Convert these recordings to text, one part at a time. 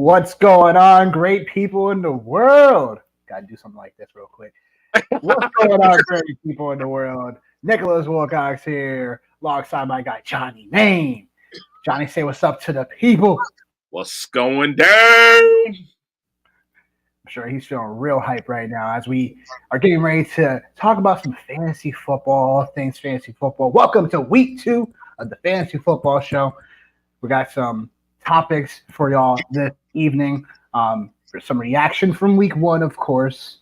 What's going on, great people in the world? Gotta do something like this real quick. What's going on, great people in the world? Nicholas Wilcox here, alongside my guy Johnny Main. Johnny, say what's up to the people. What's going down? I'm sure he's feeling real hype right now as we are getting ready to talk about some fantasy football, all things fantasy football. Welcome to week 2 of the Fantasy Football Show. We got some topics for y'all this evening. For some reaction from week 1, of course.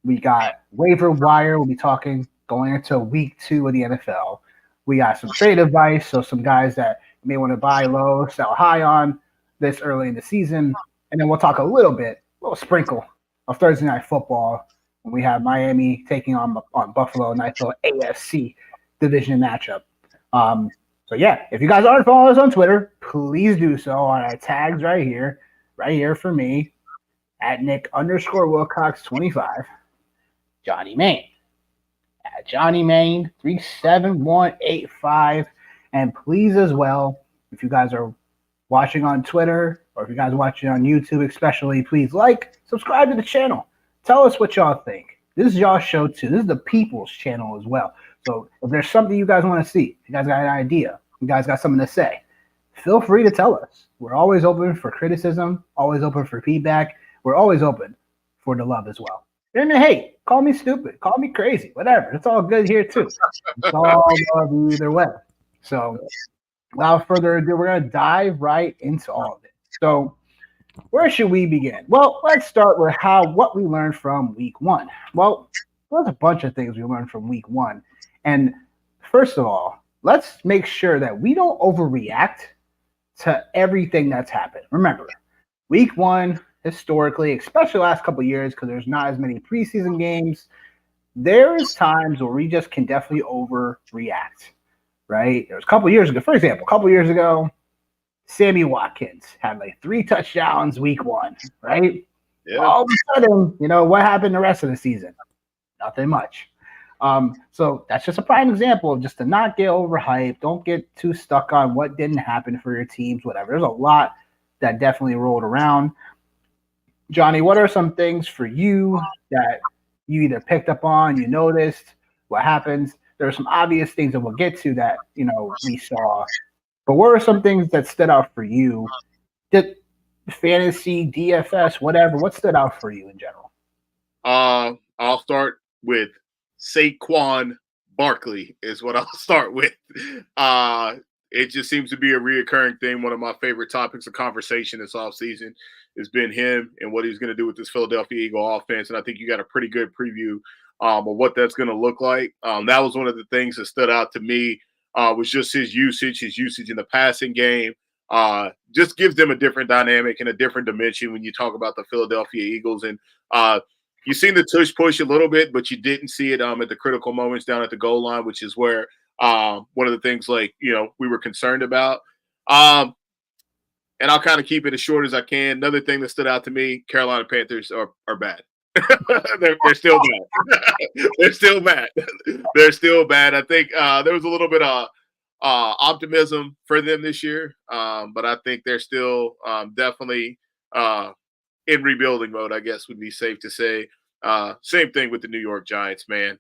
We got waiver wire. We'll be talking going into week 2 of the NFL. We got some trade advice, so some guys that you may want to buy low, sell high on this early in the season. And then we'll talk a little sprinkle of Thursday Night Football when we have Miami taking on Buffalo, nice little AFC division matchup. So yeah, if you guys aren't following us on Twitter, please do so on our tags right here for me, at Nick_Wilcox25, Johnny Main, at Johnny Main 37185, and please as well, if you guys are watching on Twitter or if you guys are watching on YouTube especially, please subscribe to the channel. Tell us what y'all think. This is y'all's show too. This is the people's channel as well. So if there's something you guys want to see, if you guys got an idea, you guys got something to say, feel free to tell us. We're always open for criticism, always open for feedback. We're always open for the love as well. And hey, call me stupid, call me crazy, whatever. It's all good here too. It's all love either way. So without further ado, we're going to dive right into all of it. So where should we begin? Well, let's start with what we learned from week 1. Well, there's a bunch of things we learned from week 1. And first of all, let's make sure that we don't overreact to everything that's happened. Remember, week 1, historically, especially the last couple of years, because there's not as many preseason games, there's times where we just can definitely overreact, right? There's a couple of years ago, for example, Sammy Watkins had 3 touchdowns week 1, right? Yeah. All of a sudden, what happened the rest of the season? Nothing much. So that's just a prime example of just to not get overhyped. Don't get too stuck on what didn't happen for your teams, whatever. There's a lot that definitely rolled around. Johnny, what are some things for you that you either picked up on, you noticed, what happens? There are some obvious things that we'll get to that, we saw. But what are some things that stood out for you? Fantasy, DFS, whatever. What stood out for you in general? I'll start with Saquon Barkley is what I'll start with. It just seems to be a reoccurring thing. One of my favorite topics of conversation this offseason has been him and what he's going to do with this Philadelphia Eagle offense. And I think you got a pretty good preview of what that's going to look like. That was one of the things that stood out to me was just his usage in the passing game. Just gives them a different dynamic and a different dimension when you talk about the Philadelphia Eagles. And you've seen the tush push a little bit, but you didn't see it at the critical moments down at the goal line, which is where one of the things we were concerned about. And I'll kind of keep it as short as I can. Another thing that stood out to me, Carolina Panthers are bad. they're still bad. They're still bad. They're still bad. I think there was a little bit of optimism for them this year, but I think they're still definitely in rebuilding mode, I guess would be safe to say. Same thing with the New York Giants, man.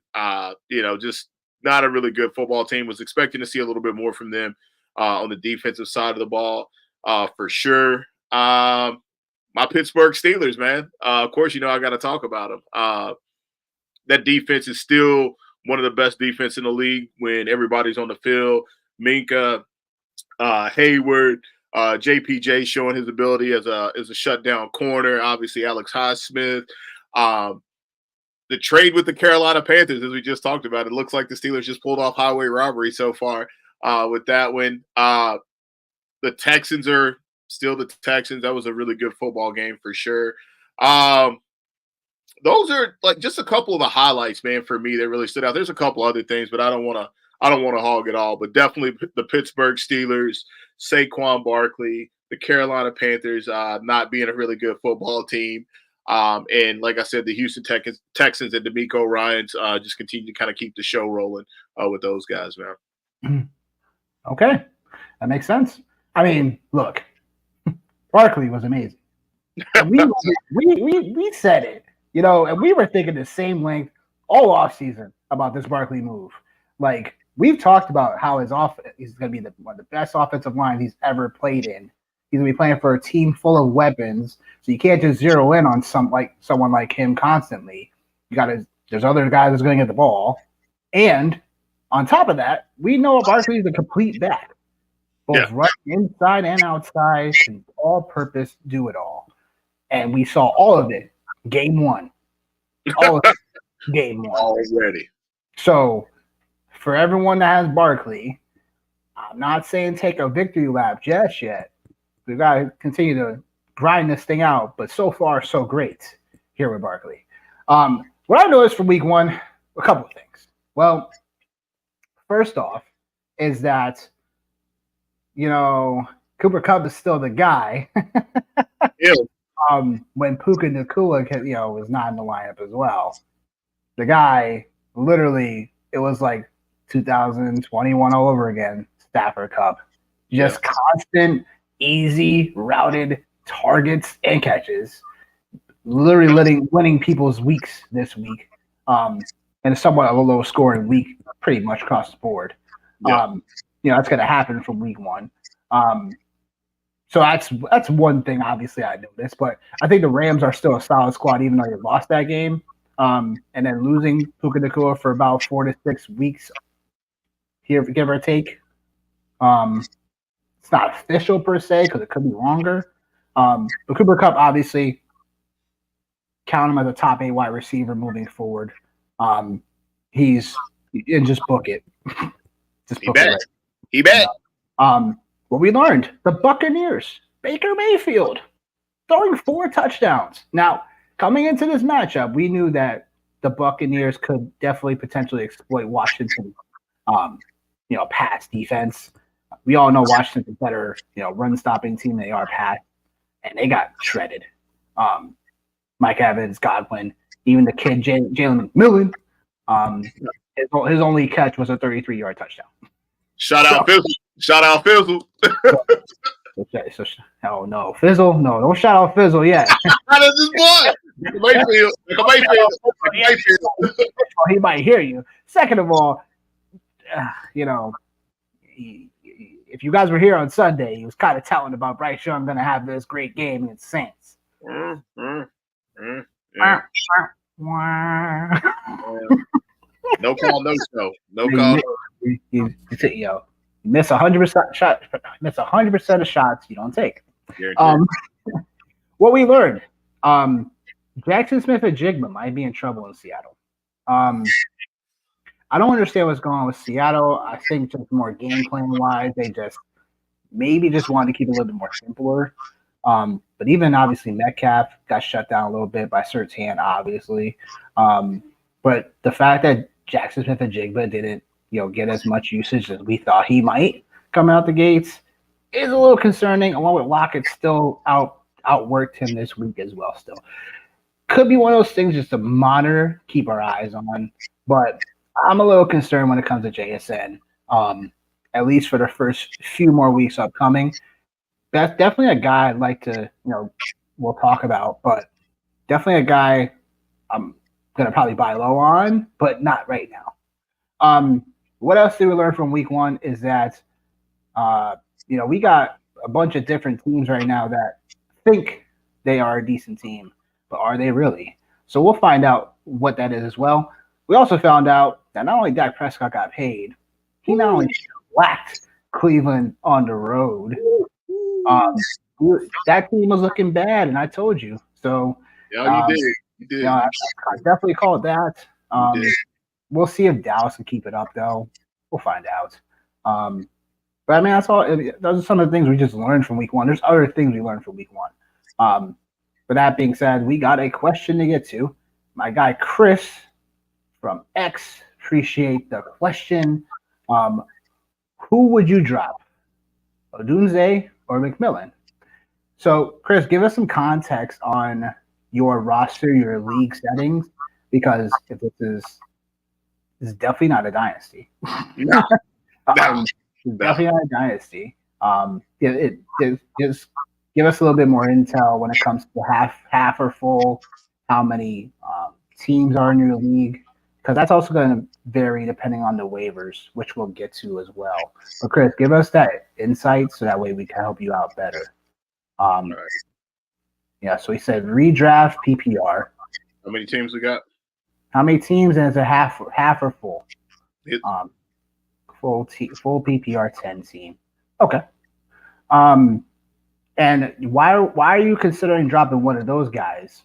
Just not a really good football team. Was expecting to see a little bit more from them on the defensive side of the ball, for sure. My Pittsburgh Steelers, man. Of course, I got to talk about them. That defense is still one of the best defense in the league when everybody's on the field. Minka, Hayward, JPJ showing his ability as a shutdown corner. Obviously, Alex Highsmith. The trade with the Carolina Panthers, as we just talked about, it looks like the Steelers just pulled off highway robbery so far with that one. The Texans are still the Texans. That was a really good football game for sure. Those are just a couple of the highlights, man, for me that really stood out. There's a couple other things, but I don't want to hog it all. But definitely the Pittsburgh Steelers, Saquon Barkley, the Carolina Panthers not being a really good football team. And like I said, the Houston Texans and DeMeco Ryans just continue to kind of keep the show rolling with those guys, man. Okay. That makes sense. I mean, look, Barkley was amazing. And we said it, and we were thinking the same length all off season about this Barkley move. Like we've talked about how he's going to be one of the best offensive lines he's ever played in. He's going to be playing for a team full of weapons, so you can't just zero in on someone like him constantly. There's other guys that's going to get the ball, and on top of that, we know Barkley is a complete back, both right inside and outside, can all-purpose do it all. And we saw all of it game one. All of it game one. Already. So, for everyone that has Barkley, I'm not saying take a victory lap just yet. We've got to continue to grind this thing out. But so far, so great here with Barkley. What I noticed from week one, a couple of things. Well, first off, is that, Cooper Kupp is still the guy. Yeah. When Puka Nacua, was not in the lineup as well. The guy, literally, it was like 2021 all over again, Stafford Kupp. Just constant, easy, routed targets and catches. Literally winning people's weeks this week. And somewhat of a low scoring week, pretty much across the board. Yeah. That's going to happen from week one. So that's one thing, obviously, I noticed. But I think the Rams are still a solid squad, even though they lost that game. And then losing Puka Nacua for about 4 to 6 weeks, here, give or take. It's not official per se because it could be longer. But Cooper Kupp, obviously, count him as a top 8 wide receiver moving forward. And just book it. He bet. What we learned, the Buccaneers, Baker Mayfield, throwing 4 touchdowns. Now, coming into this matchup, we knew that the Buccaneers could definitely potentially exploit Washington's, pass defense. We all know Washington's a better, run-stopping team than they are pass, and they got shredded. Mike Evans, Godwin, even the kid Jalen McMillan, his only catch was a 33-yard touchdown. Shout out Fizzle. Okay, so no, Fizzle, no, don't shout out Fizzle yet. How does this boy? Mayfield. He might hear you. Second of all, if you guys were here on Sunday, he was kind of telling about Bryce Young going to have this great game against Saints. No call, no show. No call. You miss 100% shot. Miss 100% of shots you don't take. What we learned, Jackson Smith-Njigba might be in trouble in Seattle. I don't understand what's going on with Seattle. I think just more game plan wise, they just wanted to keep it a little bit more simpler. But even obviously Metcalf got shut down a little bit by Surtain, obviously. But the fact that Jackson Smith-Njigba didn't, get as much usage as we thought he might come out the gates is a little concerning. Along with Lockett still outworked him this week as well. Still, could be one of those things just to monitor, keep our eyes on. But I'm a little concerned when it comes to JSN. At least for the first few more weeks upcoming. That's definitely a guy I'd like to, we'll talk about, but definitely a guy I'm going to probably buy low on, but not right now. What else did we learn from week one is that, we got a bunch of different teams right now that think they are a decent team, but are they really? So we'll find out what that is as well. We also found out that not only Dak Prescott got paid, he not only whacked Cleveland on the road. That team was looking bad, and I told you. So, you did. You did. I definitely called that. We'll see if Dallas can keep it up, though. We'll find out. But I mean, that's all. Those are some of the things we just learned from week one. There's other things we learned from week one. But that being said, we got a question to get to. My guy Chris from X, appreciate the question. Who would you drop, Odunze or McMillan? So, Chris, give us some context on your roster, your league settings, because if this is definitely not a dynasty. It's definitely not a dynasty. Just give us a little bit more intel when it comes to half or full, how many teams are in your league, because that's also going to vary depending on the waivers, which we'll get to as well. But Chris, give us that insight so that way we can help you out better. All right. Yeah, so he said redraft PPR. How many teams we got? How many teams, and is it half or full? It, Full PPR 10 team. Okay. And why are you considering dropping one of those guys?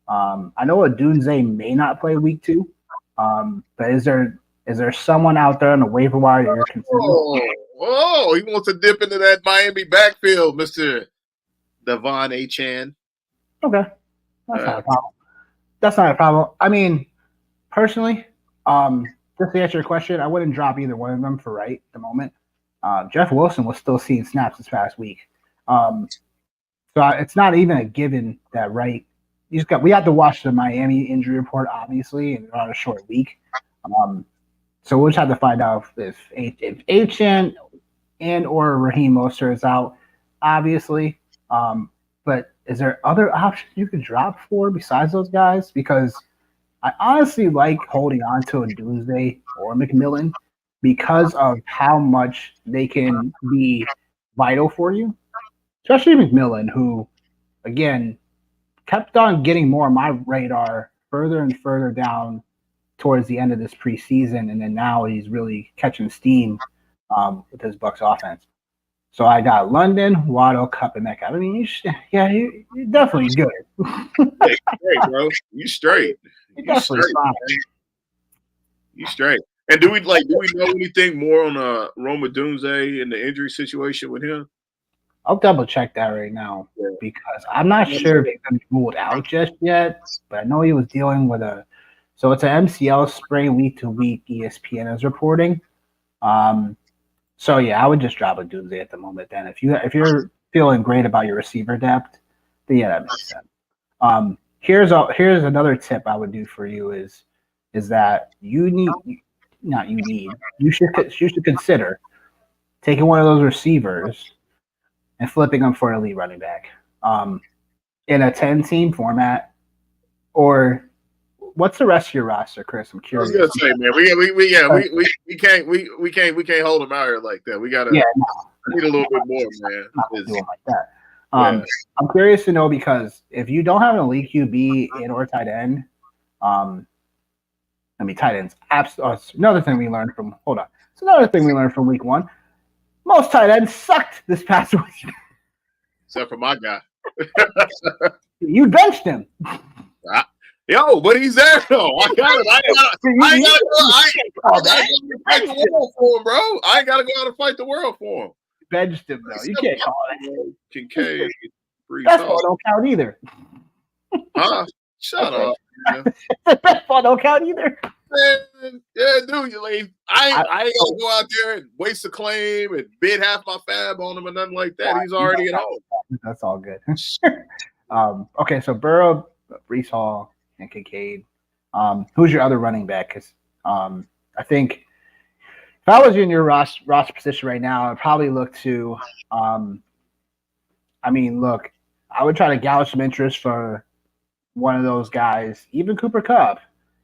I know Odunze may not play week 2, but is there someone out there on the waiver wire that you're considering? Oh, he wants to dip into that Miami backfield, Mr. Devon Achane. Okay, that's not a problem. That's not a problem. I mean, personally, just to answer your question, I wouldn't drop either one of them for right at the moment. Jeff Wilson was still seeing snaps this past week. So it's not even a given that Wright. We have to watch the Miami injury report, obviously, and they're on a short week. So we'll just have to find out if Achane and or Raheem Mostert is out, obviously. But is there other options you could drop for besides those guys? Because I honestly like holding on to a Doomsday or McMillan because of how much they can be vital for you. Especially McMillan, who, again, kept on getting more on my radar further and further down towards the end of this preseason, and then now he's really catching steam with his Bucs offense. So I got London, Waddle, Cup, and Metcalf. I mean, you're definitely good. Hey, straight, bro. You straight. You straight. You straight. And do we know anything more on Roma Dunze and the injury situation with him? I'll double check that right now because I'm not sure if he's been ruled out just yet, but I know he was dealing with so it's an MCL sprain week to week. ESPN is reporting. So yeah, I would just drop a Doomsday at the moment. Then if you're feeling great about your receiver depth, then yeah, that makes sense. Here's another tip I would do for you is that you should consider taking one of those receivers and flipping them for an elite running back in a 10-team format. Or what's the rest of your roster, Chris? I'm curious. I was gonna say, man, we can't hold them out here like that. We gotta need a little bit more, man. Doing like that. I'm curious to know because if you don't have an elite QB and or tight end, tight ends. Another thing we learned from It's another thing we learned from week 1. Most tight ends sucked this past week. Except for my guy. You benched him. But he's there though. I got it. I ain't gotta fight the world for him, bro. I ain't gotta go out and fight the world for him. You benched him though. You can't call it. Kincaid. Best ball don't count either. Shut up. Best ball don't count either. Man, yeah, dude, I ain't gonna go out there and waste a claim and bid half my fab on him and nothing like that. He's already at home. That's all good. Okay, so Burrow, Breece Hall, and Kincaid. Who's your other running back? Because I think if I was in your roster position right now, I'd probably look to. I would try to gouge some interest for one of those guys, even Cooper Kupp,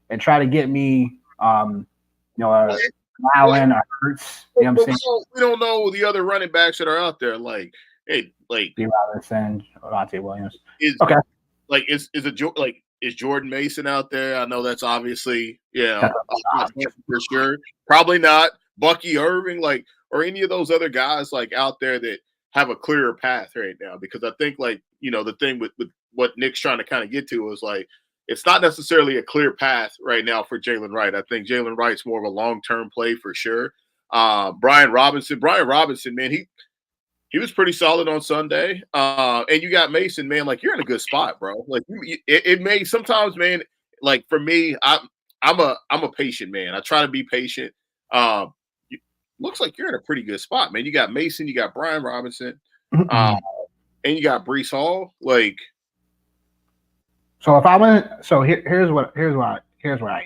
and try to get me, Allen or Hurts. You know what I'm saying? We don't know the other running backs that are out there. Like B. Robinson, Devontae Williams. Is Jordan Mason out there? I know that's obviously for sure. Probably not Bucky Irving, or any of those other guys out there that have a clearer path right now. Because I think the thing with what Nick's trying to kind of get to is it's not necessarily a clear path right now for Jalen Wright. I think Jalen Wright's more of a long-term play for sure. Brian Robinson, man, he was pretty solid on Sunday. And you got Mason, man, you're in a good spot, bro. It may sometimes, man, for me, I'm a patient man. I try to be patient. Looks like you're in a pretty good spot, man. You got Mason, you got Brian Robinson, and you got Breece Hall. So if I went, here's what I am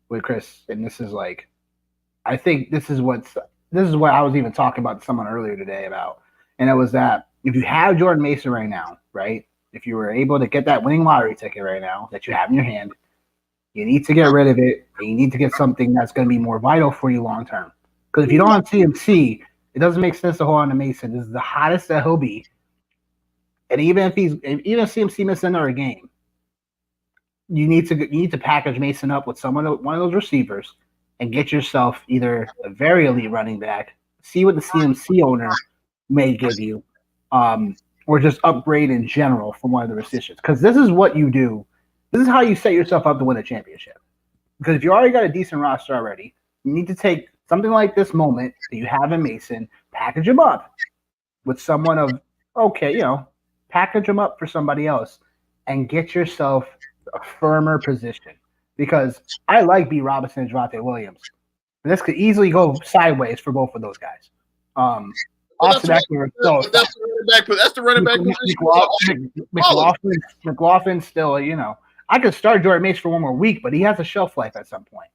with Chris, and this is I think this is what I was even talking about to someone earlier today about, and it was that if you have Jordan Mason right now, right? If you were able to get that winning lottery ticket right now that you have in your hand, you need to get rid of it, and you need to get something that's going to be more vital for you long term. Because if you don't have CMC, it doesn't make sense to hold on to Mason. This is the hottest that he'll be, and even if CMC misses another game, you need to package Mason up with one of those receivers and get yourself either a very elite running back, see what the CMC owner may give you, or just upgrade in general from one of the receivers. Because this is what you do. This is how you set yourself up to win a championship. Because if you already got a decent roster already, you need to take something like this moment that you have in Mason, package him up with someone of, package him up for somebody else and get yourself a firmer position. Because I like B. Robinson and Javonte Williams. This could easily go sideways for both of those guys. Austin Eckler, that's the running back position. McLaughlin still, I could start Jordan Mason for one more week, but he has a shelf life at some point.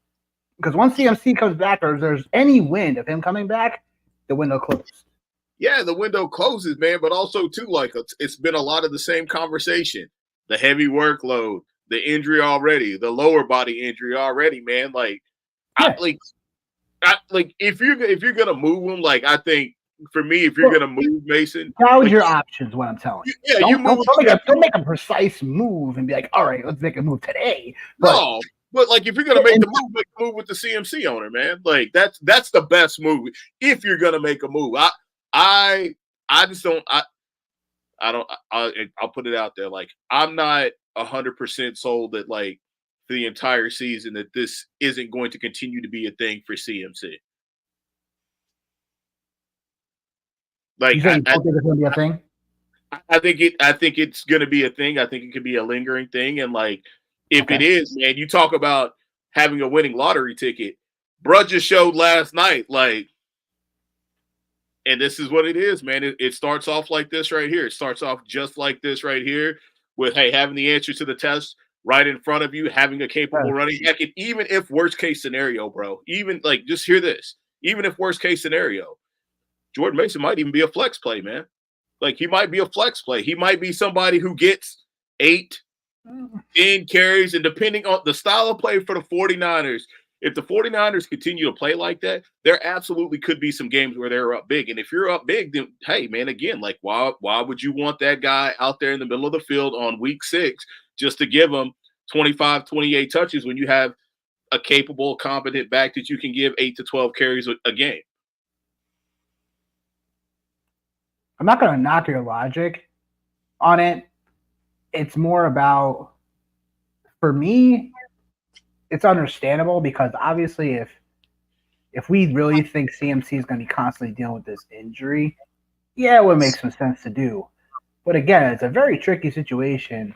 Because once CMC comes back, or if there's any wind of him coming back, the window closes. Yeah, the window closes, man. But also, too, like it's been a lot of the same conversation. The heavy workload, the injury already, the lower body injury already, man. Like, yeah. If you're gonna move him, like I think for me, if you're gonna move Mason, gouge your options. What I'm telling you. Yeah, don't make a precise move and be like, all right, let's make a move today. No. But like, if you're gonna make the move, make the move with the CMC owner, man. Like that's the best move if you're gonna make a move. I just don't. I'll put it out there. Like, I'm not 100% sold that like for the entire season that this isn't going to continue to be a thing for CMC. Like, you think it's going to be a thing? I think it's going to be a thing. I think it could be a lingering thing, and like. If it is, man, you talk about having a winning lottery ticket. Bruh just showed last night, like, and this is what it is, man. It starts off like this right here. It starts off just like this right here with, hey, having the answer to the test right in front of you, having a capable running back. And even if worst case scenario, bro, even like, just hear this. Even if worst case scenario, Jordan Mason might even be a flex play, man. Like, he might be a flex play. He might be somebody who gets 8, 10 carries, and depending on the style of play for the 49ers, if the 49ers continue to play like that, there absolutely could be some games where they're up big. And if you're up big, then, hey, man, again, like, why would you want that guy out there in the middle of the field on week 6 just to give him 25, 28 touches when you have a capable, competent back that you can give 8 to 12 carries a game? I'm not going to knock your logic on it. It's more about, for me, it's understandable because obviously if we really think CMC is going to be constantly dealing with this injury, yeah, it would make some sense to do. But again, it's a very tricky situation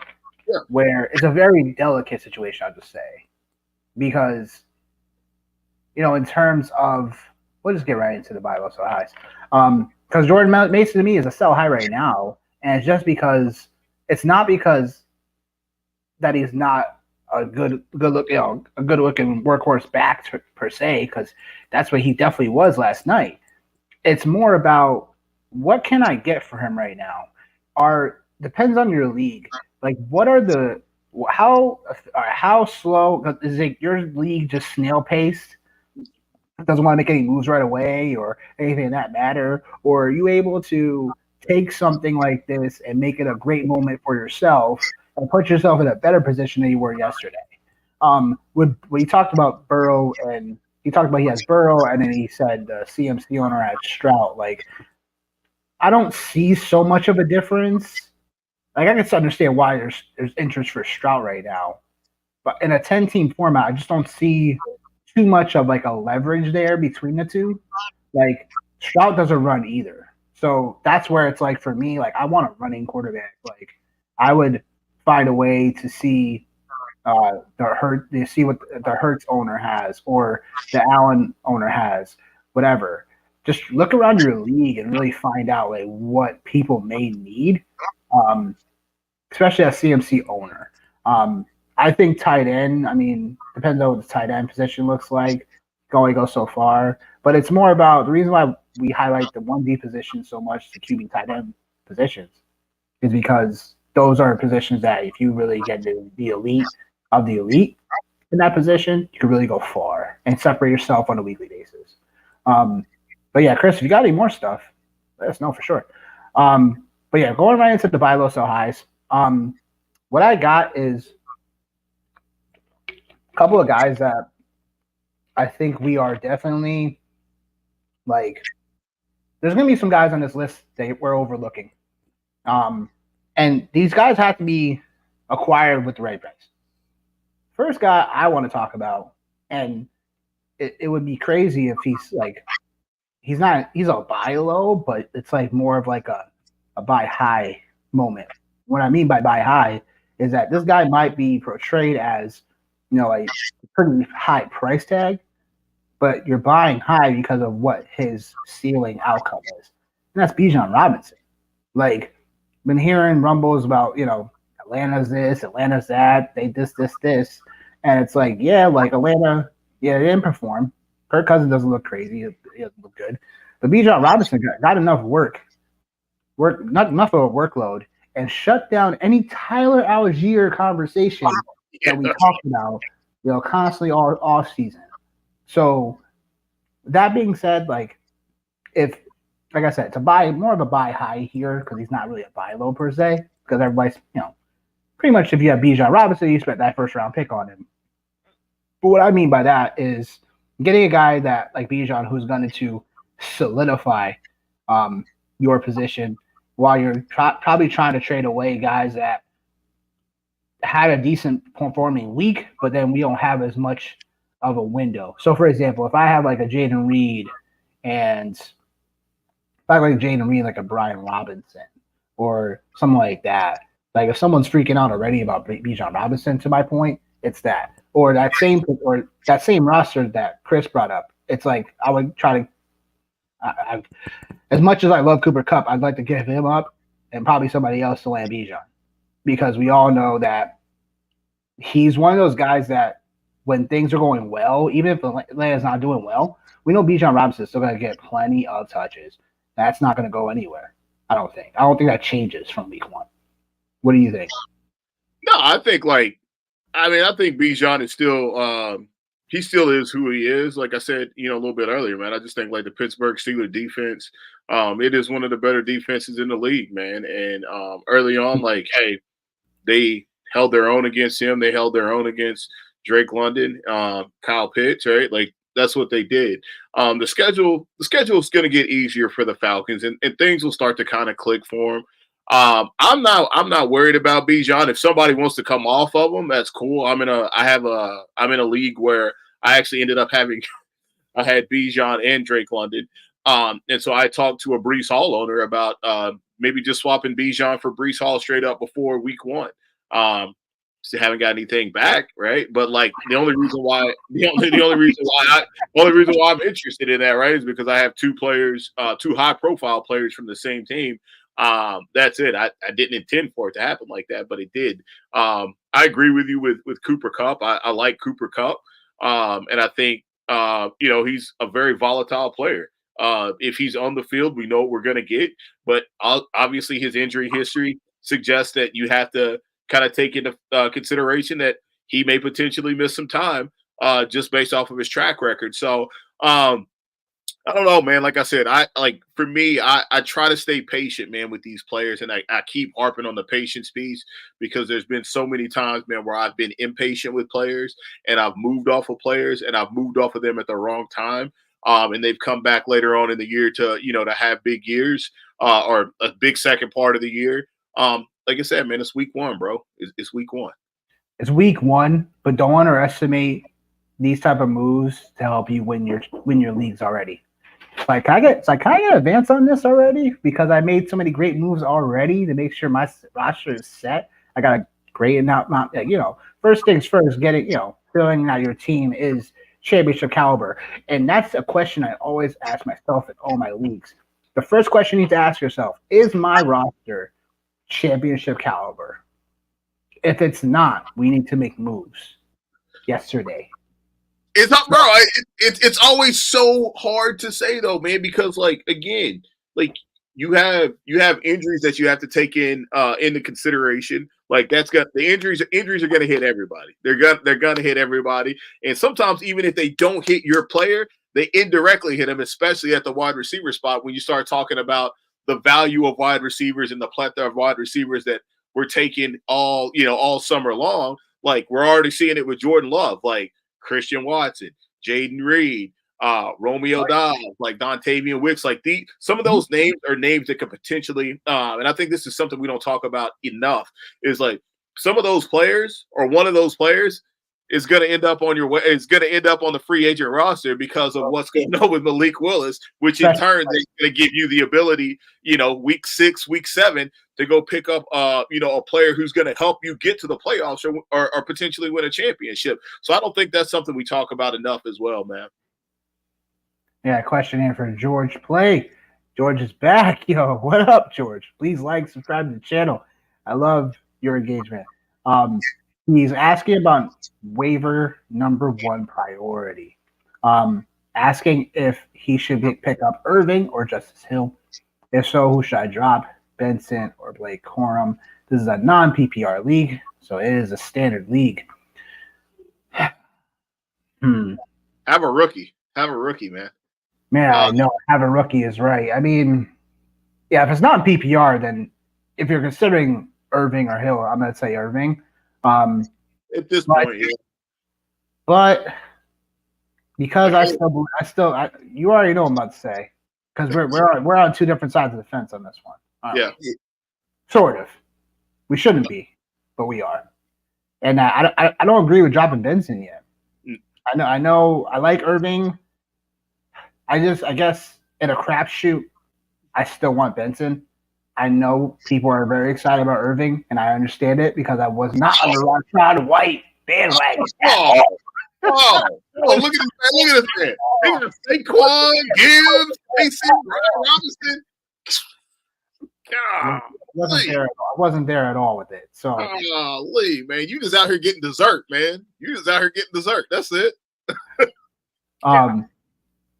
where it's a very delicate situation, I'll just say. Because, in terms of, we'll just get right into the Bible so highs. Because Jordan Mason to me is a sell high right now, and it's just because it's not because that he's not a good looking workhorse back per se, because that's what he definitely was last night. It's more about what can I get for him right now. Depends on your league. Like, what are how slow is it? Your league just snail paced? Doesn't want to make any moves right away or anything in that matter? Or are you able to take something like this and make it a great moment for yourself and put yourself in a better position than you were yesterday? When he talked about Burrow, and he talked about he has Burrow, and then he said the CMC owner had Stroud. Like, I don't see so much of a difference. Like, I can understand why there's interest for Stroud right now, but in a 10-team format, I just don't see too much of like a leverage there between the two. Like, Stroud doesn't run either. So that's where it's like, for me, like, I want a running quarterback. Like, I would find a way to see what the Hurts owner has or the Allen owner has, whatever. Just look around your league and really find out like what people may need, especially as CMC owner. I think tight end, depends on what the tight end position looks like. Can only go so far. But it's more about the reason why we highlight the 1D position so much, the QB tight end, positions is because those are positions that if you really get to the elite of the elite in that position, you can really go far and separate yourself on a weekly basis. But yeah, Chris, if you got any more stuff, let us know for sure. But yeah, going right into the buy low, sell highs. What I got is a couple of guys that I think we are definitely like. There's going to be some guys on this list that we're overlooking, and these guys have to be acquired with the right price. First guy I want to talk about, and it would be crazy if he's a buy low, but it's like more of like a buy high moment. What I mean by buy high is that this guy might be portrayed as, a pretty high price tag, but you're buying high because of what his ceiling outcome is. And that's Bijan Robinson. Like, been hearing rumbles about, Atlanta's this, Atlanta's that, they this. And it's like, yeah, like Atlanta, yeah, they didn't perform. Kirk Cousins doesn't look crazy. He doesn't look good. But Bijan Robinson got enough work, not enough of a workload, and shut down any Tyler Algier conversation that we talked about, constantly all off season. So that being said, like I said, to buy more of a buy high here because he's not really a buy low per se, because everybody's, pretty much if you have Bijan Robinson, you spent that first round pick on him. But what I mean by that is getting a guy that like Bijan who's going to solidify your position while you're probably trying to trade away guys that had a decent performing week, but then we don't have as much of a window. So, for example, if I have like a Jaden Reed and if I like Jaden Reed, like a Brian Robinson or something like that, like if someone's freaking out already about Bijan Robinson, to my point, it's that. Or that same roster that Chris brought up. It's like I would try to, as much as I love Cooper Kupp, I'd like to give him up and probably somebody else to land Bijan, because we all know that he's one of those guys that when things are going well, even if Atlanta's not doing well, we know Bijan Robinson is still going to get plenty of touches. That's not going to go anywhere. I don't think that changes from week one. What do you think? No, I think I think Bijan is still he still is who he is. Like I said, a little bit earlier, man. I just think like the Pittsburgh Steelers defense, it is one of the better defenses in the league, man. And early on, like, hey, they held their own against him. They held their own against Drake London, Kyle Pitts, right? Like that's what they did. The schedule is going to get easier for the Falcons, and things will start to kind of click for them. I'm not worried about Bijan. If somebody wants to come off of him, that's cool. I'm in a league where I actually ended up having I had Bijan and Drake London. And so I talked to a Breece Hall owner about maybe just swapping Bijan for Breece Hall straight up before week one. Still haven't got anything back, right? But like the only reason why I'm interested in that, right, is because I have two high profile players from the same team. That's it. I didn't intend for it to happen like that, but it did. I agree with you with Cooper Kupp. I like Cooper Kupp. And I think he's a very volatile player. If he's on the field, we know what we're going to get. But obviously, his injury history suggests that you have to kind of take into consideration that he may potentially miss some time just based off of his track record. So I don't know, man. Like I said, I try to stay patient, man, with these players, and I keep harping on the patience piece because there's been so many times, man, where I've been impatient with players and I've moved off of players and I've moved off of them at the wrong time. And they've come back later on in the year to have big years or a big second part of the year. Like I said, man, it's week one, bro. It's week one. It's week one, but don't underestimate these type of moves to help you win your leagues already. Like, can I get advance on this already? Because I made so many great moves already to make sure my roster is set. I got a great amount, first things first, feeling that your team is championship caliber. And that's a question I always ask myself in all my leagues. The first question you need to ask yourself, is my roster championship caliber? If it's not, we need to make moves yesterday. It's not, bro. It's always so hard to say though, man, because like again, like you have injuries that you have to take into consideration. Like the injuries are going to hit everybody. They're going to hit everybody, and sometimes even if they don't hit your player, they indirectly hit them, especially at the wide receiver spot when you start talking about the value of wide receivers and the plethora of wide receivers that we're taking all summer long. Like we're already seeing it with Jordan Love, like Christian Watson, Jaden Reed, Romeo Dobbs, like Dontavian Wicks, like some of those names are names that could potentially, and I think this is something we don't talk about enough, is like some of those players or one of those players is going to end up on the free agent roster because of what's going on with Malik Willis, which in turn is going to give you the ability, week 6, week 7 to go pick up, a player who's going to help you get to the playoffs or potentially win a championship. So I don't think that's something we talk about enough as well, man. Yeah, question here for George Play. George is back. Yo, what up, George? Please subscribe to the channel. I love your engagement. He's asking about waiver number 1 priority. Asking if he should pick up Irving or Justice Hill. If so, who should I drop? Benson or Blake Corum? This is a non-PPR league, so it is a standard league. Have a rookie, man. Man, I know have a rookie is right. I mean, yeah, if it's not PPR, then if you're considering Irving or Hill, I'm going to say Irving. At this point, yeah. But because you already know what I'm about to say, because we're on 2 different sides of the fence on this one. Yeah, sort of. We shouldn't be, but we are. And I don't agree with dropping Benson yet. I know. I like Irving. I guess in a crapshoot, I still want Benson. I know people are very excited about Irving, and I understand it because I was not on the Rashad White bandwagon. Look at this man. Look at Saquon, Gibbs, AC, Robinson. I wasn't there at all with it. So, Lee, man, you just out here getting dessert, man. That's it.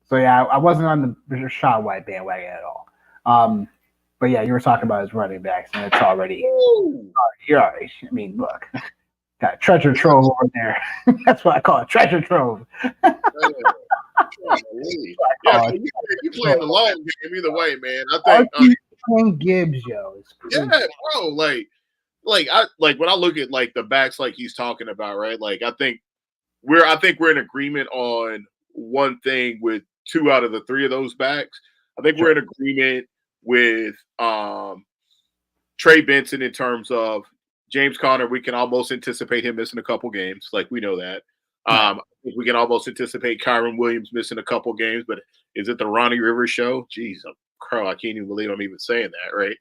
So yeah, I wasn't on the Rashad White bandwagon at all. But yeah, you were talking about his running backs, and it's already. You're already. I mean, look, got treasure trove over there. That's what I call it, treasure trove. You playing the long game either way, man. I think Gibbs, yo. Yeah, bro. Like when I look at like the backs, like he's talking about, right? Like I think we're in agreement on one thing with 2 out of the 3 of those backs. I think we're in agreement with Trey Benson in terms of James Conner. We can almost anticipate him missing a couple games. Like we know that. I think we can almost anticipate Kyron Williams missing a couple games, but is it the Ronnie Rivers show? Jeez, Carl, I can't even believe I'm even saying that, right?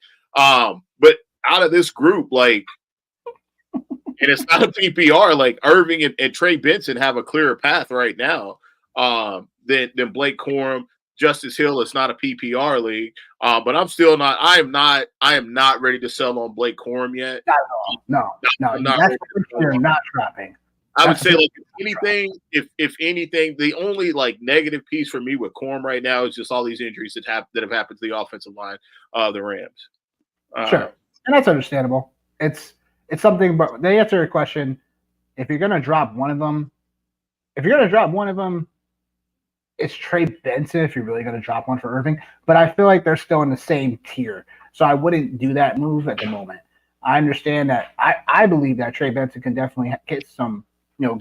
But out of this group, like, and it's not a PPR, like Irving and Trey Benson have a clearer path right now than Blake Corum. Justice Hill is not a PPR league, but I'm still not. I am not ready to sell on Blake Corum yet. Not at all. No. That's you're not dropping. I would say, like, if anything, the only like negative piece for me with Corum right now is just all these injuries that have happened to the offensive line, the Rams. Sure, and that's understandable. It's something, but they answer your question. If you're gonna drop one of them, it's Trey Benson. If you're really gonna drop one for Irving, but I feel like they're still in the same tier, so I wouldn't do that move at the moment. I understand that. I believe that Trey Benson can definitely get some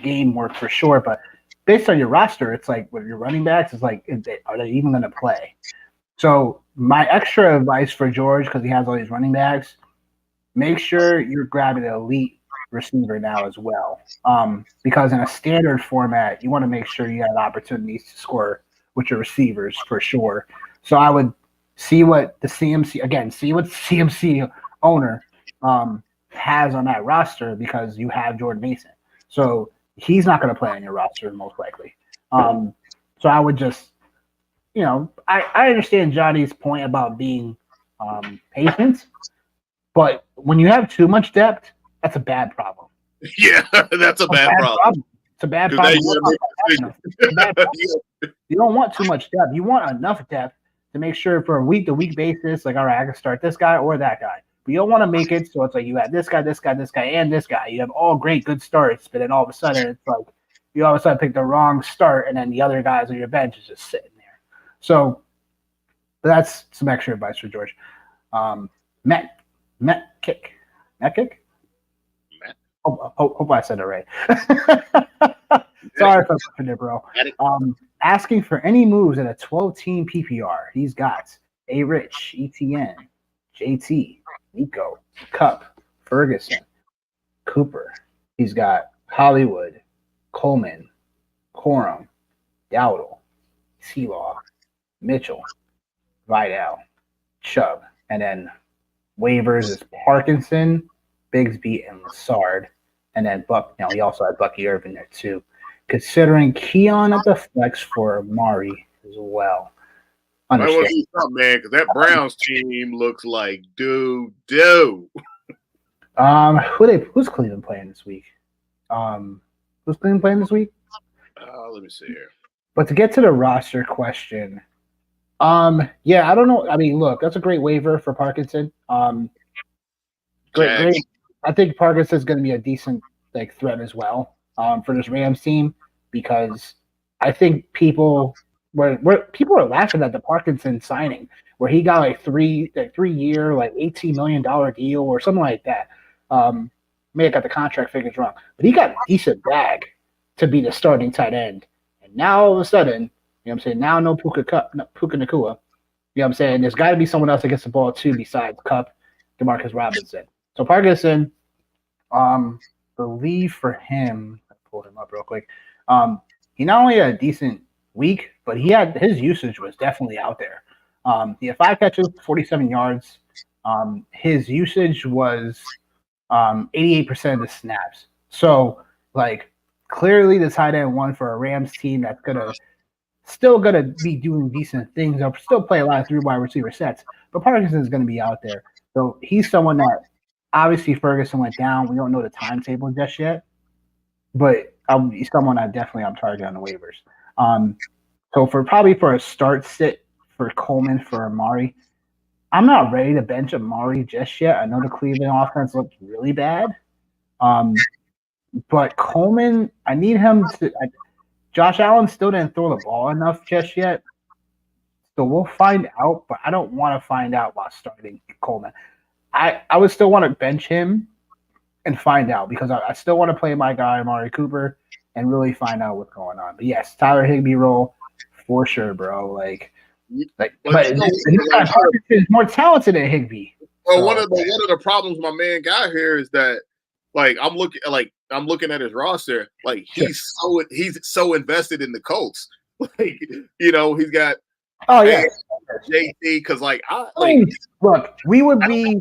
game work for sure, but based on your roster, it's like with your running backs, it's like, are they even going to play? So my extra advice for George, because he has all these running backs, make sure you're grabbing an elite receiver now as well, because in a standard format, you want to make sure you have opportunities to score with your receivers for sure. So I would see what the CMC owner has on that roster, because you have Jordan Mason. So he's not going to play on your roster most likely. So I would just, I understand Johnny's point about being patient, but when you have too much depth, that's a bad problem. Yeah, that's a bad problem. It's a bad problem. You don't want too much depth. You want enough depth to make sure for a week-to-week basis, like, all right, I can start this guy or that guy. But you don't want to make it so it's like you have this guy, this guy, this guy, and this guy. You have all great, good starts, but then all of a sudden it's like you all of a sudden pick the wrong start, and then the other guys on your bench is just sitting there. So that's some extra advice for George. Matt Kick. Hope I said it right. Sorry for it, bro. Asking for any moves in a 12-team PPR. He's got A. Rich, ETN, JT, Nico, Cup, Ferguson, Cooper. He's got Hollywood, Coleman, Corum, Dowdle, Sealaw, Mitchell, Vidal, Chubb, and then waivers is Parkinson, Bigsby, and Lassard, and then Buck. He also had Bucky Irvin there too. Considering Keon at the flex for Amari as well. Understand, man, because that Browns team looks like doo. Who's Cleveland playing this week? Who's Cleveland playing this week? Let me see here. But to get to the roster question, yeah, I don't know. I mean, look, that's a great waiver for Parkinson. Great. I think Parkinson's going to be a decent threat as well for this Rams team, because I think people are laughing at the Parkinson signing where he got like 3-year, $18 million deal or something like that. May have got the contract figures wrong, but he got a decent bag to be the starting tight end. And now all of a sudden, you know what I'm saying? Now no Puka Nakua. You know what I'm saying? There's got to be someone else that gets the ball too besides Cup, DeMarcus Robinson. So Parkinson, believe for him, I pulled him up real quick. He not only had a decent week, but his usage was definitely out there. He had 5 catches, 47 yards. His usage was 88% of the snaps. So clearly the tight end one for a Rams team that's still gonna be doing decent things. They'll still play a lot of 3 wide receiver sets, but Parkinson's gonna be out there. So he's someone that obviously Ferguson went down. We don't know the timetable just yet, but he's someone I'm targeting on the waivers. So for a start sit for Coleman for Amari, I'm not ready to bench Amari just yet. I know the Cleveland offense looked really bad. But Coleman, I need him to Josh Allen still didn't throw the ball enough just yet. So we'll find out, but I don't want to find out while starting Coleman. I would still want to bench him and find out, because I still want to play my guy, Amari Cooper, and really find out what's going on. But yes, Tyler Higbee role for sure, bro. But he's more talented than Higbee. Well, so, one of the problems my man got here is that I'm looking at his roster. He's so invested in the Colts. He's got JT, because look, we would be